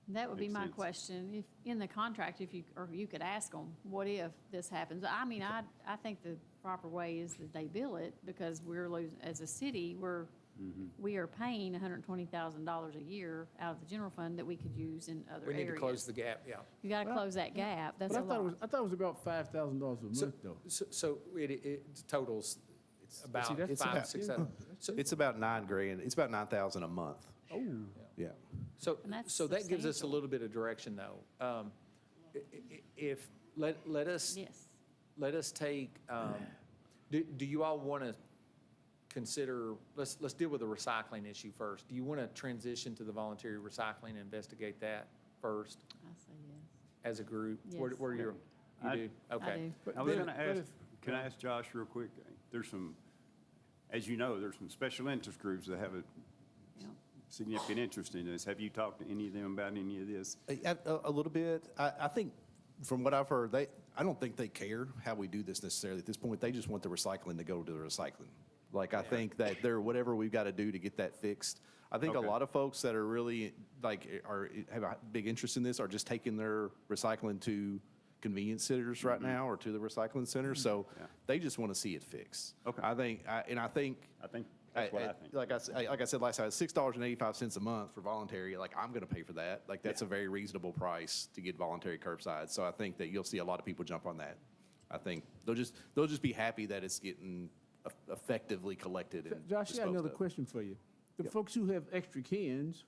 That would be Makes my sense. question. If, in the contract, or you could ask them, what if this happens? I mean, I think the proper way is that they bill it, because we're losing, as a city, we are paying $120,000 a year out of the general fund that we could use in other We areas. need to close the gap, yeah. You gotta close that gap. That's But a lot. I thought it was about $5,000 a month, though. So it totals about that's five, about- six, yeah. seven. So- It's about $9,000. It's about $9,000 a month. Oh. Yeah. So, And that's so that gives us a substantial. little bit of direction, though. If, let us, Yes. let us take, do you all want to consider, let's deal with the recycling issue first. Do you want to transition to the voluntary recycling and investigate that first I say yes. as a group? Yes. Where you I- do? I Okay. do. I was going to but ask, if- can I ask Josh real quick? There's some, as you know, there's some special interest groups that have a Yep. significant interest in this. Have you talked to any of them about any of this? A little bit. I think, from what I've heard, I don't think they care how we do this necessarily at this point. They just want the recycling to go to the recycling. Like, I think that whatever we've got to do to get that fixed. I think a Okay. lot of folks that are really, have a big interest in this are just taking their recycling to convenience centers right now, or to the recycling center. So Yeah. they just want to see it fixed. Okay. I think That's what I think. Like I said last time, $6.85 a month for voluntary. Like, I'm going to pay for that. Like, that's a very reasonable price to get voluntary curbside. So I think that you'll see a lot of people jump on that. I think they'll just be happy that it's getting effectively collected and Josh, I got another disposed of. question for you. The folks who have extra cans,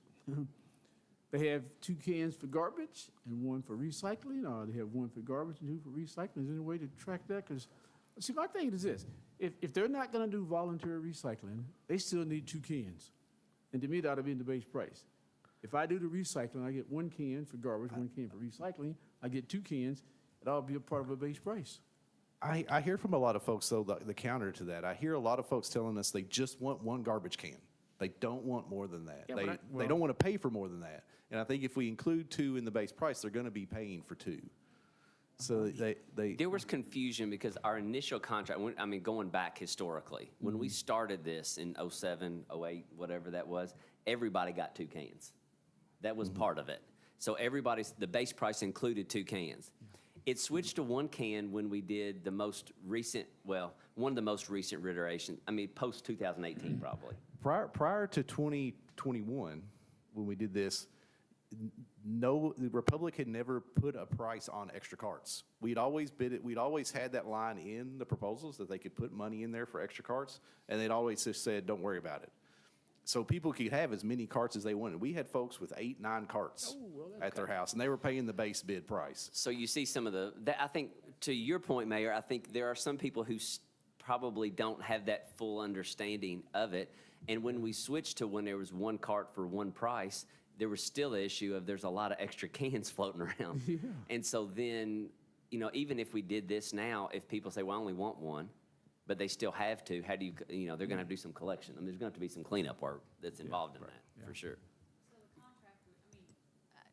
they have 2 cans for garbage and 1 for recycling, or they have 1 for garbage and 2 for recycling? Is there any way to track that? Because, see, my thing is this. If they're not going to do voluntary recycling, they still need 2 cans. And to me, that ought to be in the base price. If I do the recycling, I get 1 can for garbage, 1 can for recycling, I get 2 cans, it ought to be a part of a base price. I hear from a lot of folks, though, the counter to that. I hear a lot of folks telling us they just want 1 garbage can. They don't want more than that. Yeah, They but they don't want to pay for more than that. And I think if we include 2 in the base price, they're going to be paying for 2. So There was confusion because our initial contract, going back historically, when we started this in '07, '08, whatever that was, everybody got 2 cans. That was part of it. So the base price included 2 cans. It switched to 1 can when we did the most recent, one of the most recent iterations, post 2018 probably. Prior to 2021, when we did this, the Republic had never put a price on extra carts. We'd always bid it. We'd always had that line in the proposals that they could put money in there for extra carts, and they'd always just said, "Don't worry about it." So people could have as many carts as they wanted. We had folks with 8, 9 carts at their house, and they were paying the base bid price. So you see some of I think, to your point, Mayor, I think there are some people who probably don't have that full understanding of it. And when we switched to when there was 1 cart for 1 price, there was still the issue of there's a lot of extra cans floating around. Yeah. And so then, even if we did this now, if people say, well, I only want 1, but they still have to, how do you, they're going to have to do some collection. There's going to have to be some cleanup work that's involved in that, for sure.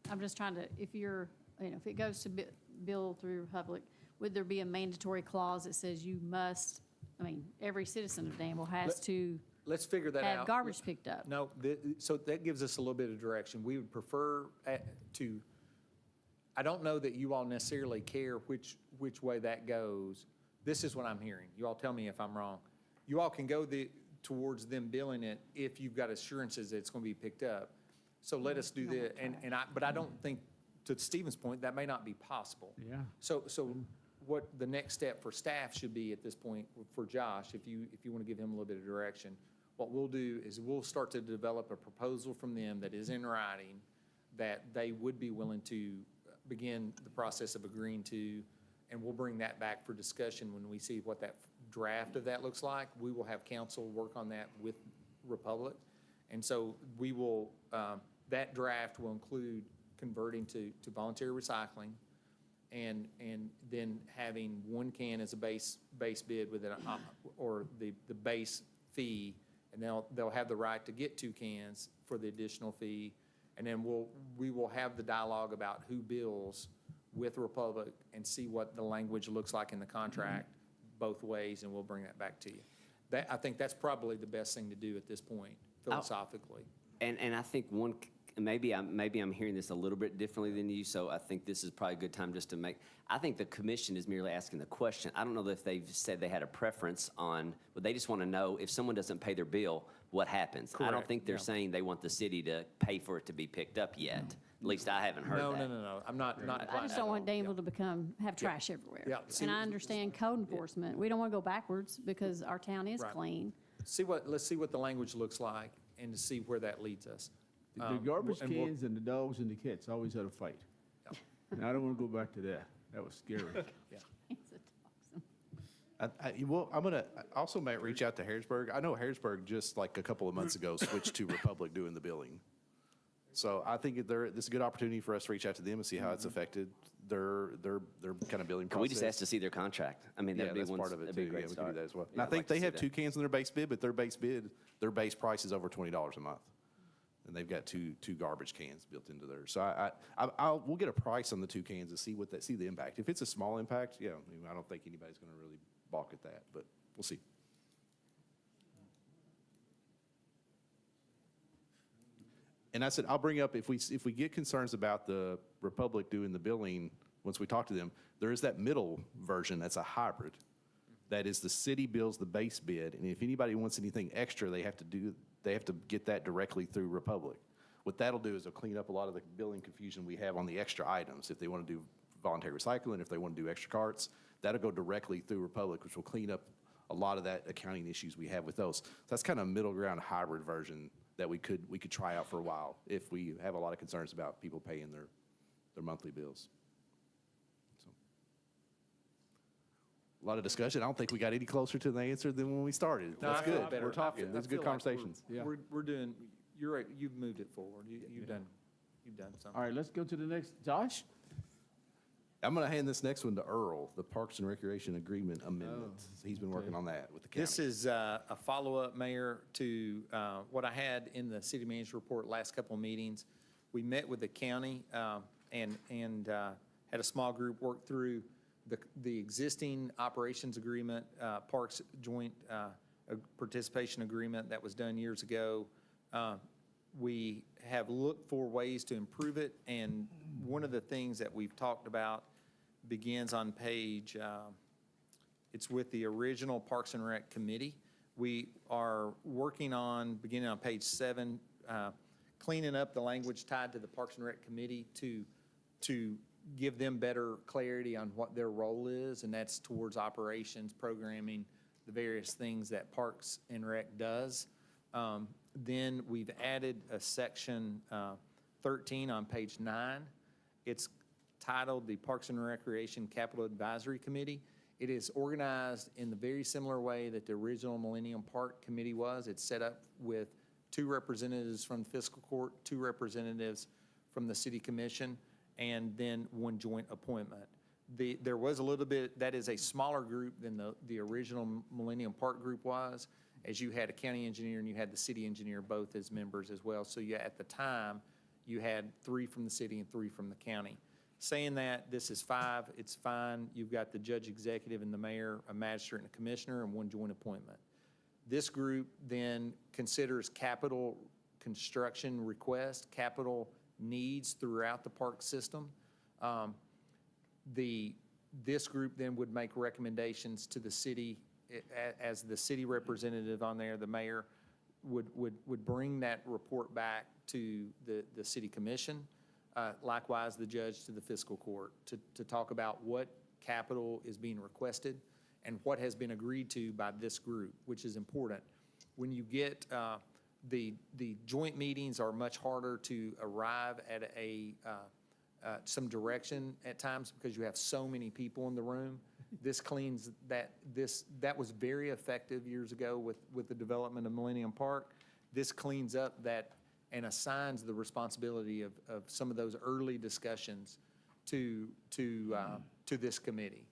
I'm just trying to, if it goes to bill through Republic, would there be a mandatory clause that says you must, every citizen of Danville has to Let's figure that out. have garbage picked up? No, so that gives us a little bit of direction. We would prefer I don't know that you all necessarily care which way that goes. This is what I'm hearing. You all tell me if I'm wrong. You all can go towards them billing it if you've got assurances that it's going to be picked up. So let us do that, but I don't think, to Stephen's point, that may not be possible. Yeah. So what the next step for staff should be at this point, for Josh, if you want to give him a little bit of direction, what we'll do is we'll start to develop a proposal from them that is in writing that they would be willing to begin the process of agreeing to, and we'll bring that back for discussion when we see what that draft of that looks like. We will have council work on that with Republic. And so we will, that draft will include converting to voluntary recycling and then having 1 can as a base bid with or the base fee. And they'll have the right to get 2 cans for the additional fee. And then we will have the dialogue about who bills with Republic and see what the language looks like in the contract both ways, and we'll bring that back to you. I think that's probably the best thing to do at this point, philosophically. And I think maybe I'm hearing this a little bit differently than you, so I think this is probably a good time just to make, I think the commission is merely asking the question. I don't know if they've said they had a preference on, but they just want to know if someone doesn't pay their bill, what happens? I don't Correct, think they're yeah. saying they want the city to pay for it to be picked up yet. At least I haven't heard that. No. I'm not. I just don't want Danville to have trash everywhere. Yeah, see, And I understand code enforcement. We don't want to go backwards because our town is Right. clean. Let's see what the language looks like and to see where that leads us. The garbage and we'll- cans and the dogs and the cats always had a fight. Yeah. And I don't want to go back to that. That was scary. It's a toxin. Well, I'm gonna, I also might reach out to Harrisburg. I know Harrisburg just like a couple of months ago switched to Republic doing the billing. So I think this is a good opportunity for us to reach out to them and see how it's affected their kind of billing process. Can we just ask to see their contract? I mean, Yeah, that'd be that's one, part of it that'd too. be a Yeah, great we can start. do that as well. And Yeah, I I'd think like to they see have that. 2 cans in their base bid, but their base price is over $20 a month. And they've got two garbage cans built into theirs. So we'll get a price on the 2 cans to see the impact. If it's a small impact, yeah, I mean, I don't think anybody's gonna really balk at that, but we'll see. And I said, I'll bring up, if we get concerns about the Republic doing the billing, once we talk to them, there is that middle version that's a hybrid. That is, the city bills the base bid, and if anybody wants anything extra, they have to get that directly through Republic. What that'll do is it'll clean up a lot of the billing confusion we have on the extra items. If they want to do voluntary recycling, if they want to do extra carts, that'll go directly through Republic, which will clean up a lot of that accounting issues we have with those. So that's kind of a middle ground hybrid version that we could try out for a while if we have a lot of concerns about people paying their monthly bills. So, a lot of discussion. I don't think we got any closer to the answer than when we started. No, That's I feel good. better. We're talking. There's good I feel like conversations. We're doing, you're right, you've moved it forward. You've done something. All right, let's go to the next. Josh? I'm going to hand this next one to Earl, the Parks and Recreation Agreement Amendment. He's been working on that with the county. This is a follow-up, Mayor, to what I had in the city manager report last couple of meetings. We met with the county and had a small group work through the existing operations agreement, Parks Joint Participation Agreement that was done years ago. We have looked for ways to improve it, and one of the things that we've talked about begins on page, it's with the original Parks and Rec Committee. We are working on, beginning on page 7, cleaning up the language tied to the Parks and Rec Committee to give them better clarity on what their role is, and that's towards operations, programming, the various things that Parks and Rec does. Then we've added a section 13 on page 9. It's titled the Parks and Recreation Capital Advisory Committee. It is organized in the very similar way that the original Millennium Park Committee was. It's set up with 2 representatives from the fiscal court, 2 representatives from the city commission, and then 1 joint appointment. There was a little bit, that is a smaller group than the original Millennium Park group was, as you had a county engineer and you had the city engineer both as members as well. So at the time, you had 3 from the city and 3 from the county. Saying that, this is 5, it's fine. You've got the judge executive and the mayor, a magistrate and a commissioner, and 1 joint appointment. This group then considers capital construction requests, capital needs throughout the park system. This group then would make recommendations to the city as the city representative on there, the mayor, would bring that report back to the city commission, likewise the judge to the fiscal court, to talk about what capital is being requested and what has been agreed to by this group, which is important. When you get, the joint meetings are much harder to arrive at some direction at times because you have so many people in the room. This cleans that was very effective years ago with the development of Millennium Park. This cleans up that and assigns the responsibility of some of those early discussions to this committee.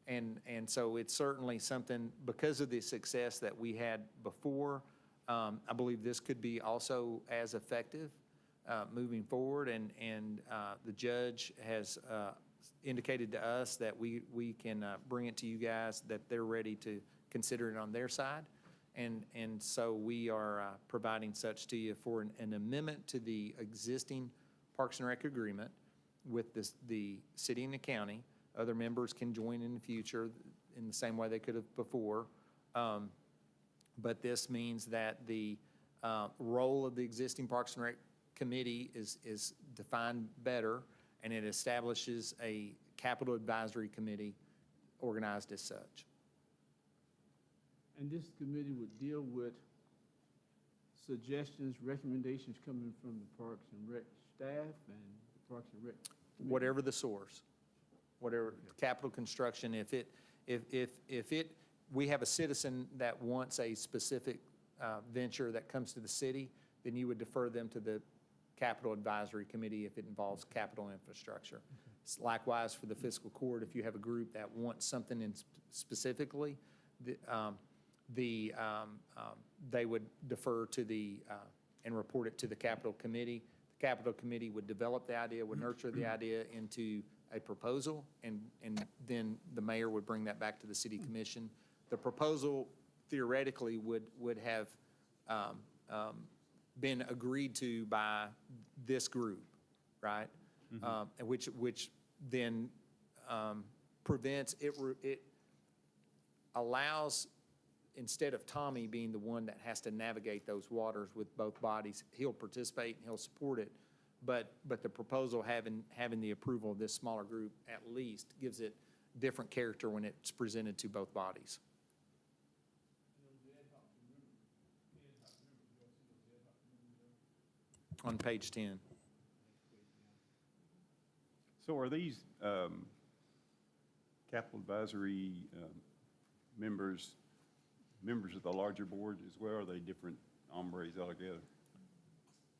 And so it's certainly something, because of the success that we had before, I believe this could be also as effective moving forward. And the judge has indicated to us that we can bring it to you guys, that they're ready to consider it on their side. And so we are providing such to you for an amendment to the existing Parks and Rec agreement with the city and the county. Other members can join in the future in the same way they could have before. But this means that the role of the existing Parks and Rec committee is defined better, and it establishes a capital advisory committee organized as such. And this committee would deal with suggestions, recommendations coming from the Parks and Rec staff and the Parks and Rec committee? Whatever the source, whatever capital construction, if we have a citizen that wants a specific venture that comes to the city, then you would defer them to the capital advisory committee if it involves capital infrastructure. Likewise for the fiscal court, if you have a group that wants something in specifically, they would defer to and report it to the capital committee. The capital committee would develop the idea, would nurture the idea into a proposal, and then the mayor would bring that back to the city commission. The proposal theoretically would have been agreed to by this group, right? Which then prevents, it allows, instead of Tommy being the one that has to navigate those waters with both bodies, he'll participate and he'll support it. But the proposal having the approval of this smaller group at least gives it different character when it's presented to both bodies. On page 10. So are these capital advisory members of the larger board as well, or are they different hombres altogether?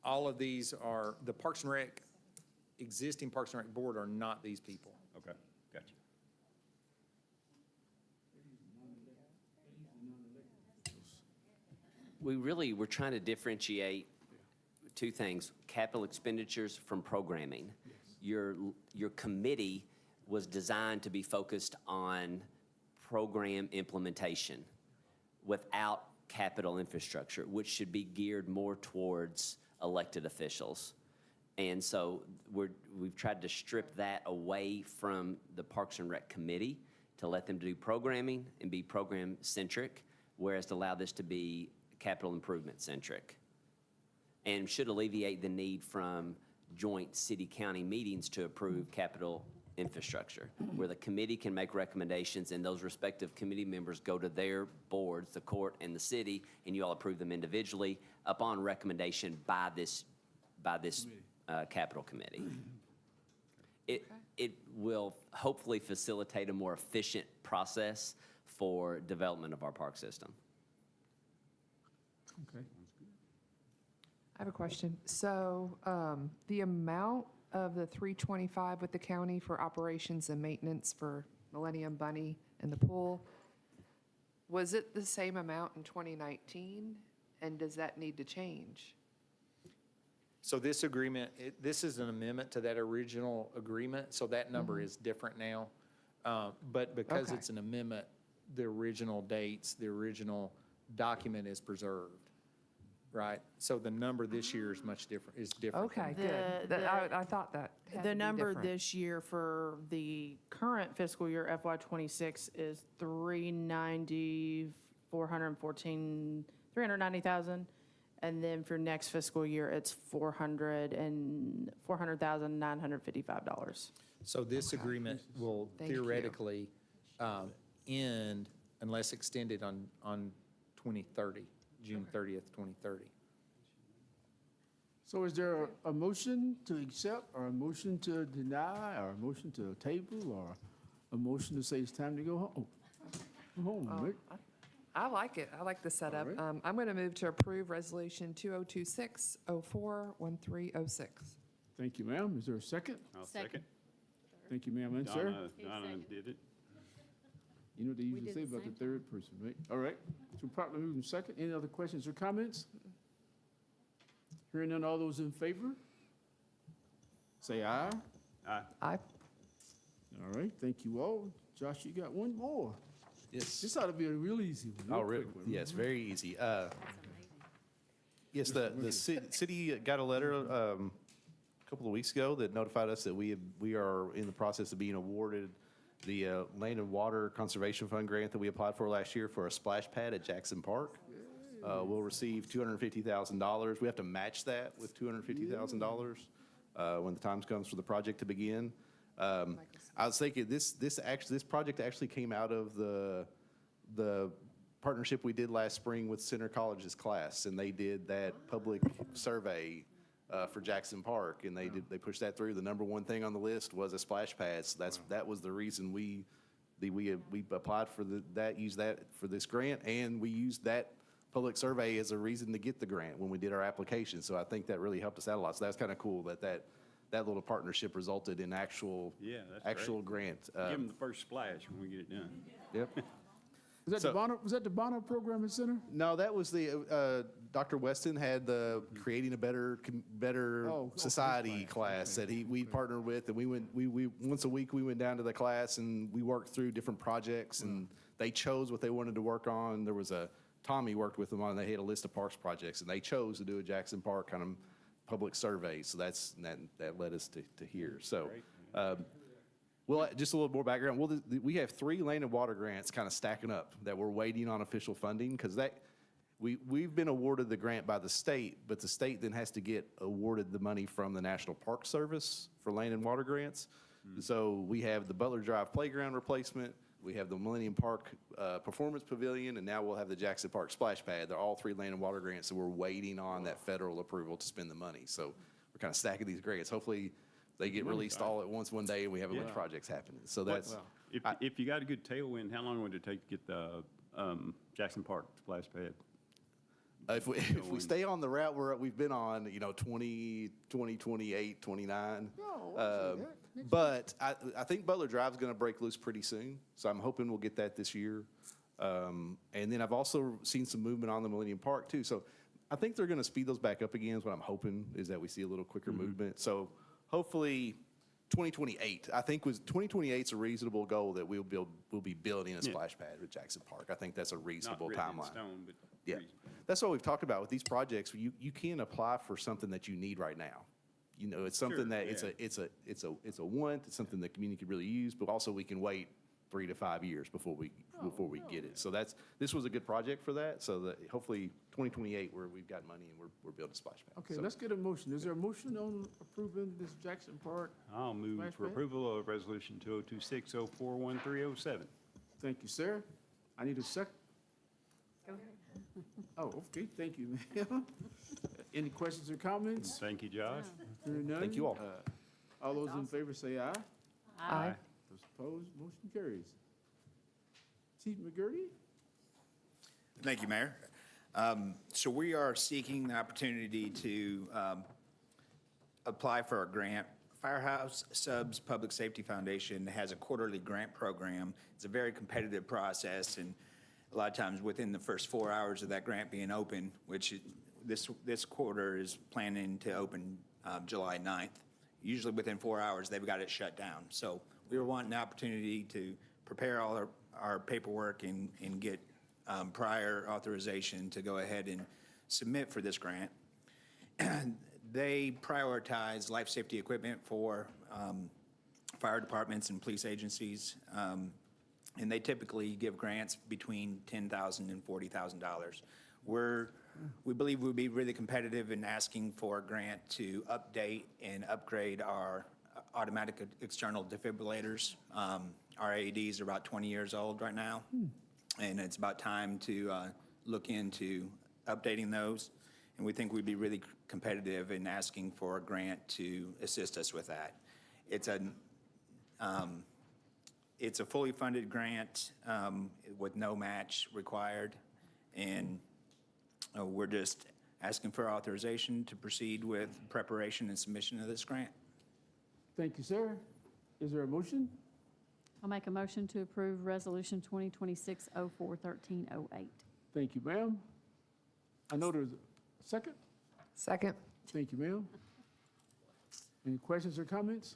All of these are, the Parks and Rec, existing Parks and Rec board are not these people. Okay, gotcha. We're trying to differentiate two things: capital expenditures from programming. Your committee was designed to be focused on program implementation without capital infrastructure, which should be geared more towards elected officials. And so we've tried to strip that away from the Parks and Rec committee to let them do programming and be program-centric, whereas to allow this to be capital improvement-centric. And should alleviate the need from joint city-county meetings to approve capital infrastructure, where the committee can make recommendations and those respective committee members go to their boards, the court and the city, and you all approve them individually upon recommendation by this capital committee. It will hopefully facilitate a more efficient process for development of our park system. Okay. I have a question. So the amount of the $325 with the county for operations and maintenance for Millennium Bunny and the pool, was it the same amount in 2019? And does that need to change? So this agreement, this is an amendment to that original agreement, so that number is different now. But because Okay. it's an amendment, the original dates, the original document is preserved. right? So the number this year is much different, is different. Okay, The- good. I thought that had to The be number different. this year for the current fiscal year FY '26 is 390,000. And then for next fiscal year, it's $400,955. So this agreement will Thank you. theoretically end unless extended on 2030, June 30th, 2030. So is there a motion to accept, or a motion to deny, or a motion to table, or a motion to say it's time to go home? Go home, Rick. I like it. I like the setup. right. I'm going to move to approve Resolution 2026-04-1306. Thank you, ma'am. Is there a second? I'll Second. second. Thank you, ma'am and sir. Donna did it. You know what they usually did say the about the same third person, right? All right. So properly moved in second. Any other questions or comments? Hearing none, all those in favor? Say aye. I All right, thank you all. Josh, you got one more. Yes. This ought to be a real easy one. Oh, real really? quick one. Yes, very easy. Yes, the city got a letter a couple of weeks ago that notified us that we are in the process of being awarded the Land and Water Conservation Fund grant that we applied for last year for a splash pad at Jackson Park. We'll receive $250,000. We have to match that with $250,000 when the time comes for the project to begin. I was thinking this project actually came out of the partnership we did last spring with Center College's class, and they did that public survey for Jackson Park, and they pushed that through. The number one thing on the list was a splash pad. So that was the reason we applied for used that for this grant, and we used that public survey as a reason to get the grant when we did our application. So I think that really helped us out a lot. So that's kind of cool that little partnership resulted in actual Yeah, that's great. grant. Give them the first splash when we get it done. Yep. Was that the Bonner Programming Center? No, that was the, Dr. Weston had the Creating a Better Oh, okay. Society class that we partnered with, and we once a week, we went down to the class and we worked through different projects, and they chose what they wanted to work on. There was Tommy worked with them on, they had a list of parks projects, and they chose to do a Jackson Park kind of public survey, so that led us to here. So, well, just a little more background. We have 3 land and water grants kind of stacking up that we're waiting on official funding, because we've been awarded the grant by the state, but the state then has to get awarded the money from the National Park Service for land and water grants. So we have the Butler Drive Playground replacement, we have the Millennium Park Performance Pavilion, and now we'll have the Jackson Park Splash Pad. They're all 3 land and water grants, so we're waiting on that federal approval to spend the money. So we're kind of stacking these grants. Hopefully, they get released all at once one day, and we have a bunch of projects happening. So that's, If you got a good tailwind, how long would it take to get the Jackson Park splash pad? if we stay on the route we've been on, 28, 29. But I think Butler Drive's going to break loose pretty soon, so I'm hoping we'll get that this year. And then I've also seen some movement on the Millennium Park too. So I think they're going to speed those back up again. Is what I'm hoping, is that we see a little quicker movement. So hopefully 2028. I think 2028 is a reasonable goal that we'll be building a splash pad with Jackson Park. I think that's a reasonable Not written in timeline. stone, but Yeah, reasonable. that's what we've talked about with these projects. You can apply for something that you need right now. It's something Sure, that yeah. it's a want. It's something the community could really use, but also we can wait 3 to 5 years before we get it. So this was a good project for that. So that hopefully 2028 where we've got money and we're building a splash pad. Okay, So- let's get a motion. Is there a motion on approving this Jackson Park? I'll move Splash for pad? approval of Resolution 2026-041307. Thank you, sir. I need a second. Go ahead. Oh, okay, thank you, ma'am. Any questions or comments? Thank you, Josh. Hearing none, Thank you all. All those in favor say aye. Aye. Those opposed, motion carries. Chief McGurty? Thank you, Mayor. So we are seeking the opportunity to apply for a grant. Firehouse Subs Public Safety Foundation has a quarterly grant program. It's a very competitive process, and a lot of times within the first 4 hours of that grant being open, which this quarter is planning to open July 9th. Usually within 4 hours, they've got it shut down. So we were wanting the opportunity to prepare all our paperwork and get prior authorization to go ahead and submit for this grant. They prioritize life safety equipment for fire departments and police agencies, and they typically give grants between $10,000 and $40,000. We believe we'll be really competitive in asking for a grant to update and upgrade our automatic external defibrillators. Our AEDs are about 20 years old right now, and it's about time to look into updating those. And we think we'd be really competitive in asking for a grant to assist us with that. It's a fully funded grant with no match required, and we're just asking for authorization to proceed with preparation and submission of this grant. Thank you, sir. Is there a motion? I'll make a motion to approve Resolution 2026-04-1308. Thank you, ma'am. I know there's a second. Second. Thank you, ma'am. Any questions or comments?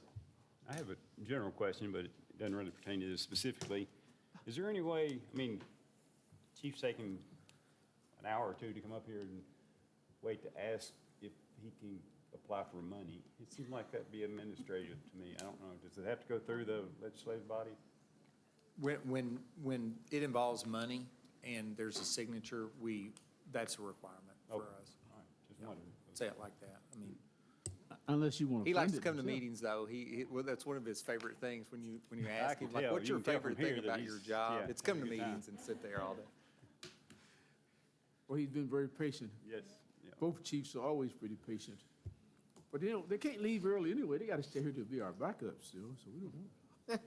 I have a general question, but it doesn't really pertain to this specifically. Is there any way, I mean, Chief's taking an hour or two to come up here and wait to ask if he can apply for money? It seems like that'd be administrative to me. I don't know. Does it have to go through the legislative body? When it involves money and there's a signature, that's a requirement for Okay. us. All right, just wondering. Say it like that. I mean, Unless you want to. he likes to come to meetings, though. Well, that's one of his favorite things when you ask can him, like, tell. what's You your can tell from favorite thing here that about he's- your job? yeah, It's come to having a good time. meetings and sit there all day. Well, he's been very patient. Yes, yeah. Both chiefs are always pretty patient. But they can't leave early anyway. They got to stay here to be our backup still, so we don't know.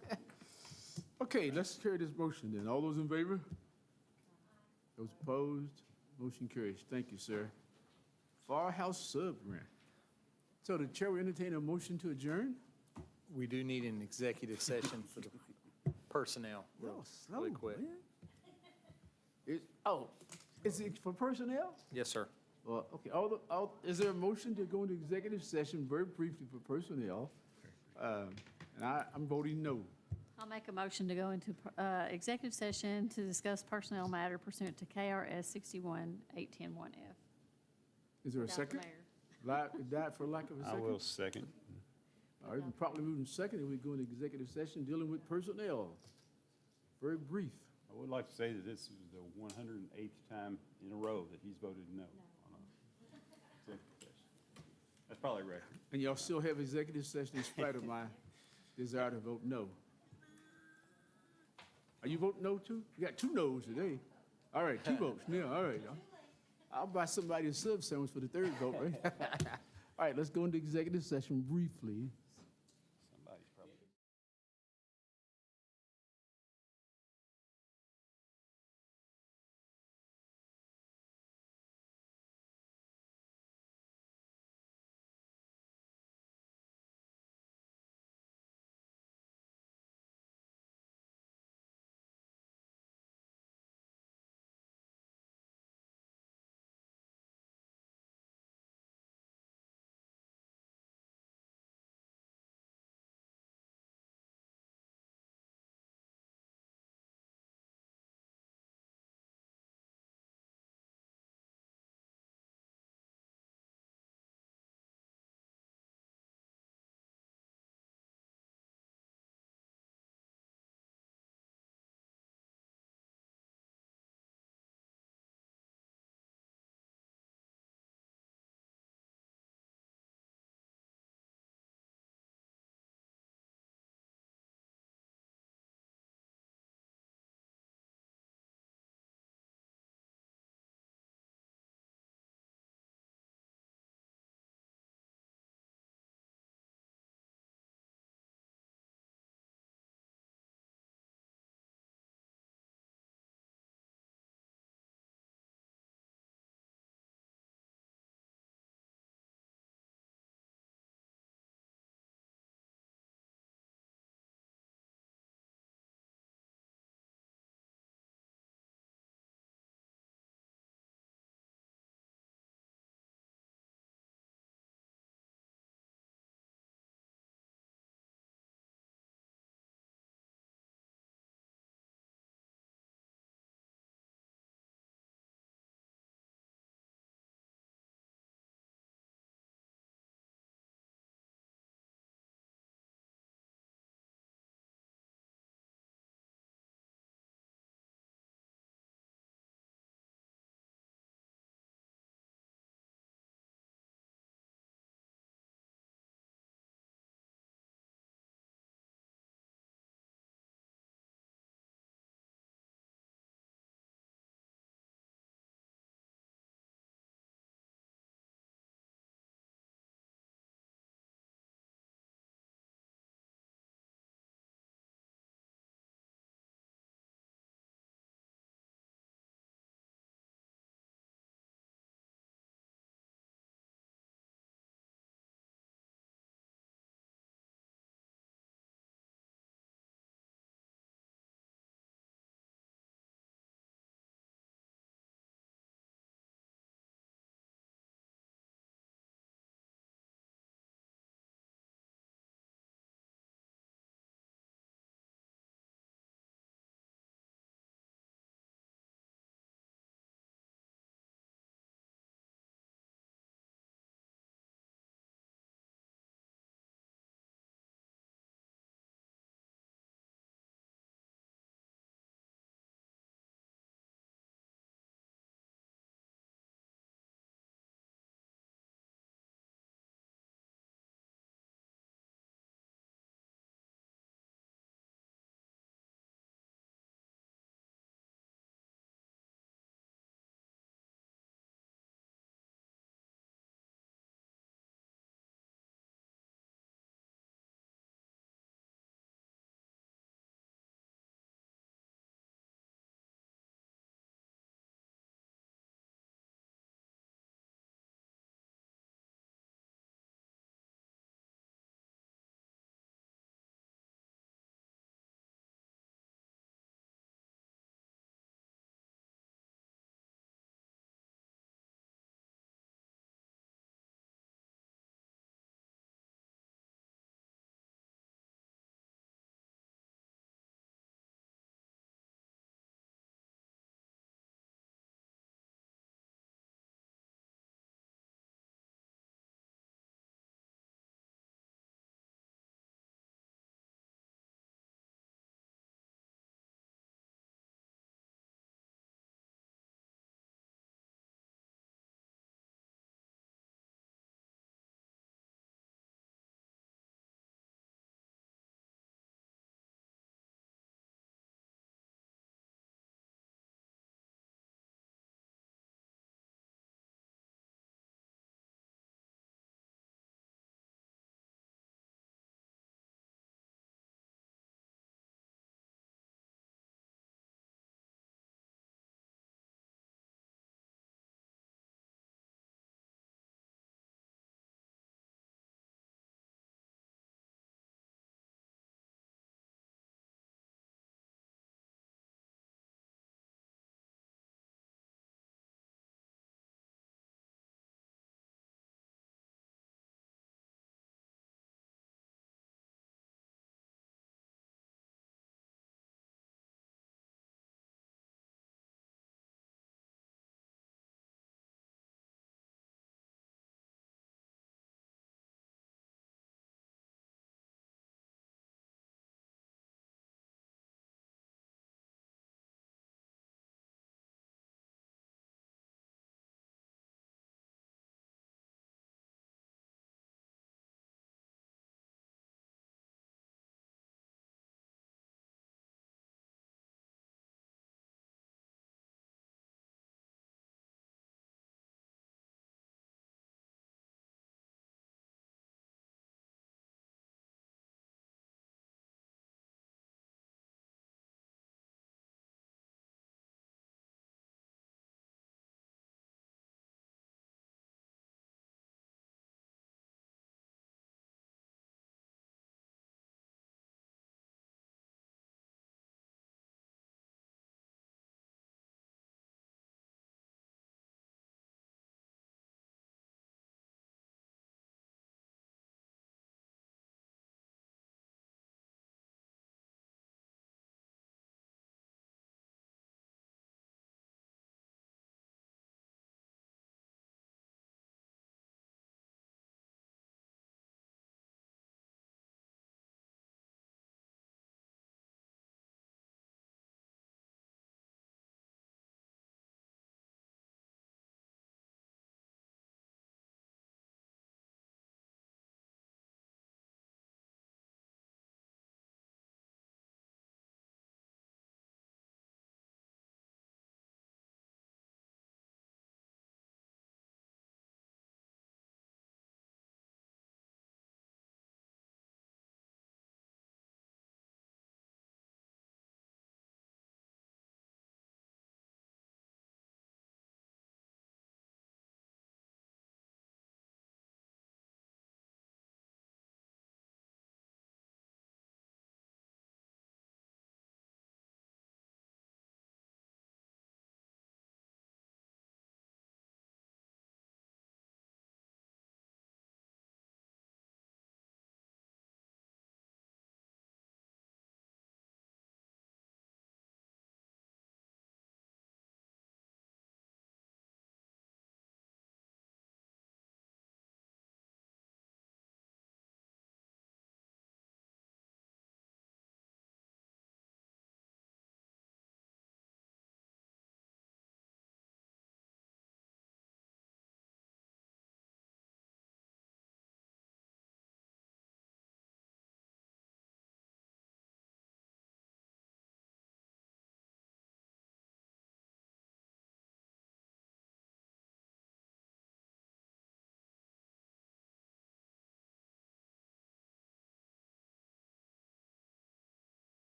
Okay, let's carry this motion then. All those in favor? Those opposed? Motion carries. Thank you, sir. Firehouse sub grant. So the chair will entertain a motion to adjourn? We do need an executive session for the personnel, Y'all really slow, quick. man. Is it for personnel? Yes, sir. Well, okay, is there a motion to go into executive session very briefly for personnel? And I'm voting no. I'll make a motion to go into executive session to discuss personnel matter pursuant to KRS 61-810-1F. Is there a Without the second? mayor. Died for lack of a I second? will second. All right, probably moving second, and we go into executive session dealing with personnel. Very brief. I would like to say that this is the 108th time in a row that he's voted no on a executive session. That's probably a record. And y'all still have executive session in spite of my desire to vote no. Are you voting no too? You got 2 no's today. All right, 2 votes. Yeah, all right. I'll buy somebody a sub sandwich for the 3rd vote, right? All right, let's go into executive session briefly.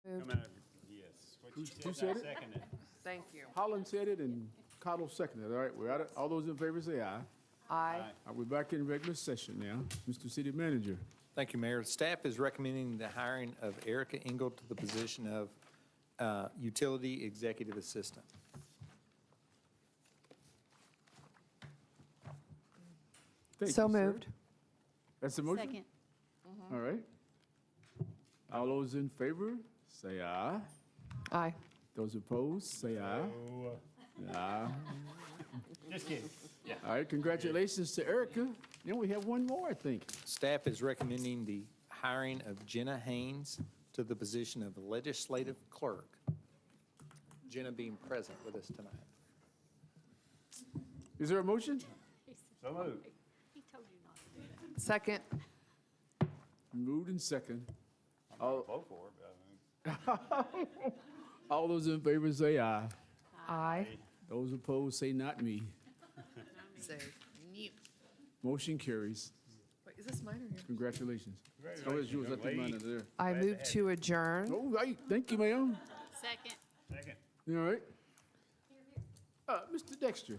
Moved. Yes. What Who you said said, I it? second it. Thank you. Holland said it and Cottle seconded. All right, we're at it. All those in favor say aye. Aye. We're back in regular session now. Mr. City Manager. Thank you, Mayor. Staff is recommending the hiring of Erica Engel to the position of Utility Executive Assistant. Thank So you, sir. moved. That's the motion? Second. All right. All those in favor, say aye. Aye. Those opposed, say aye. Aye. Just kidding. Yeah. All right, congratulations to Erica. Then we have one more, I think. Staff is recommending the hiring of Jenna Haynes to the position of Legislative Clerk. Jenna being present with us tonight. Is there a motion? So moved. He told you not to do that. Second. Moved and second. I'm not vote for it, but I mean. All those in favor say aye. Aye. Those opposed say not me. Say, nope. Motion carries. Wait, is this mine or yours? Congratulations. Oh, it's yours. I think mine is there. I move to adjourn. Oh, right. Thank you, ma'am. Second. Second. You all right? Mr. Dexter,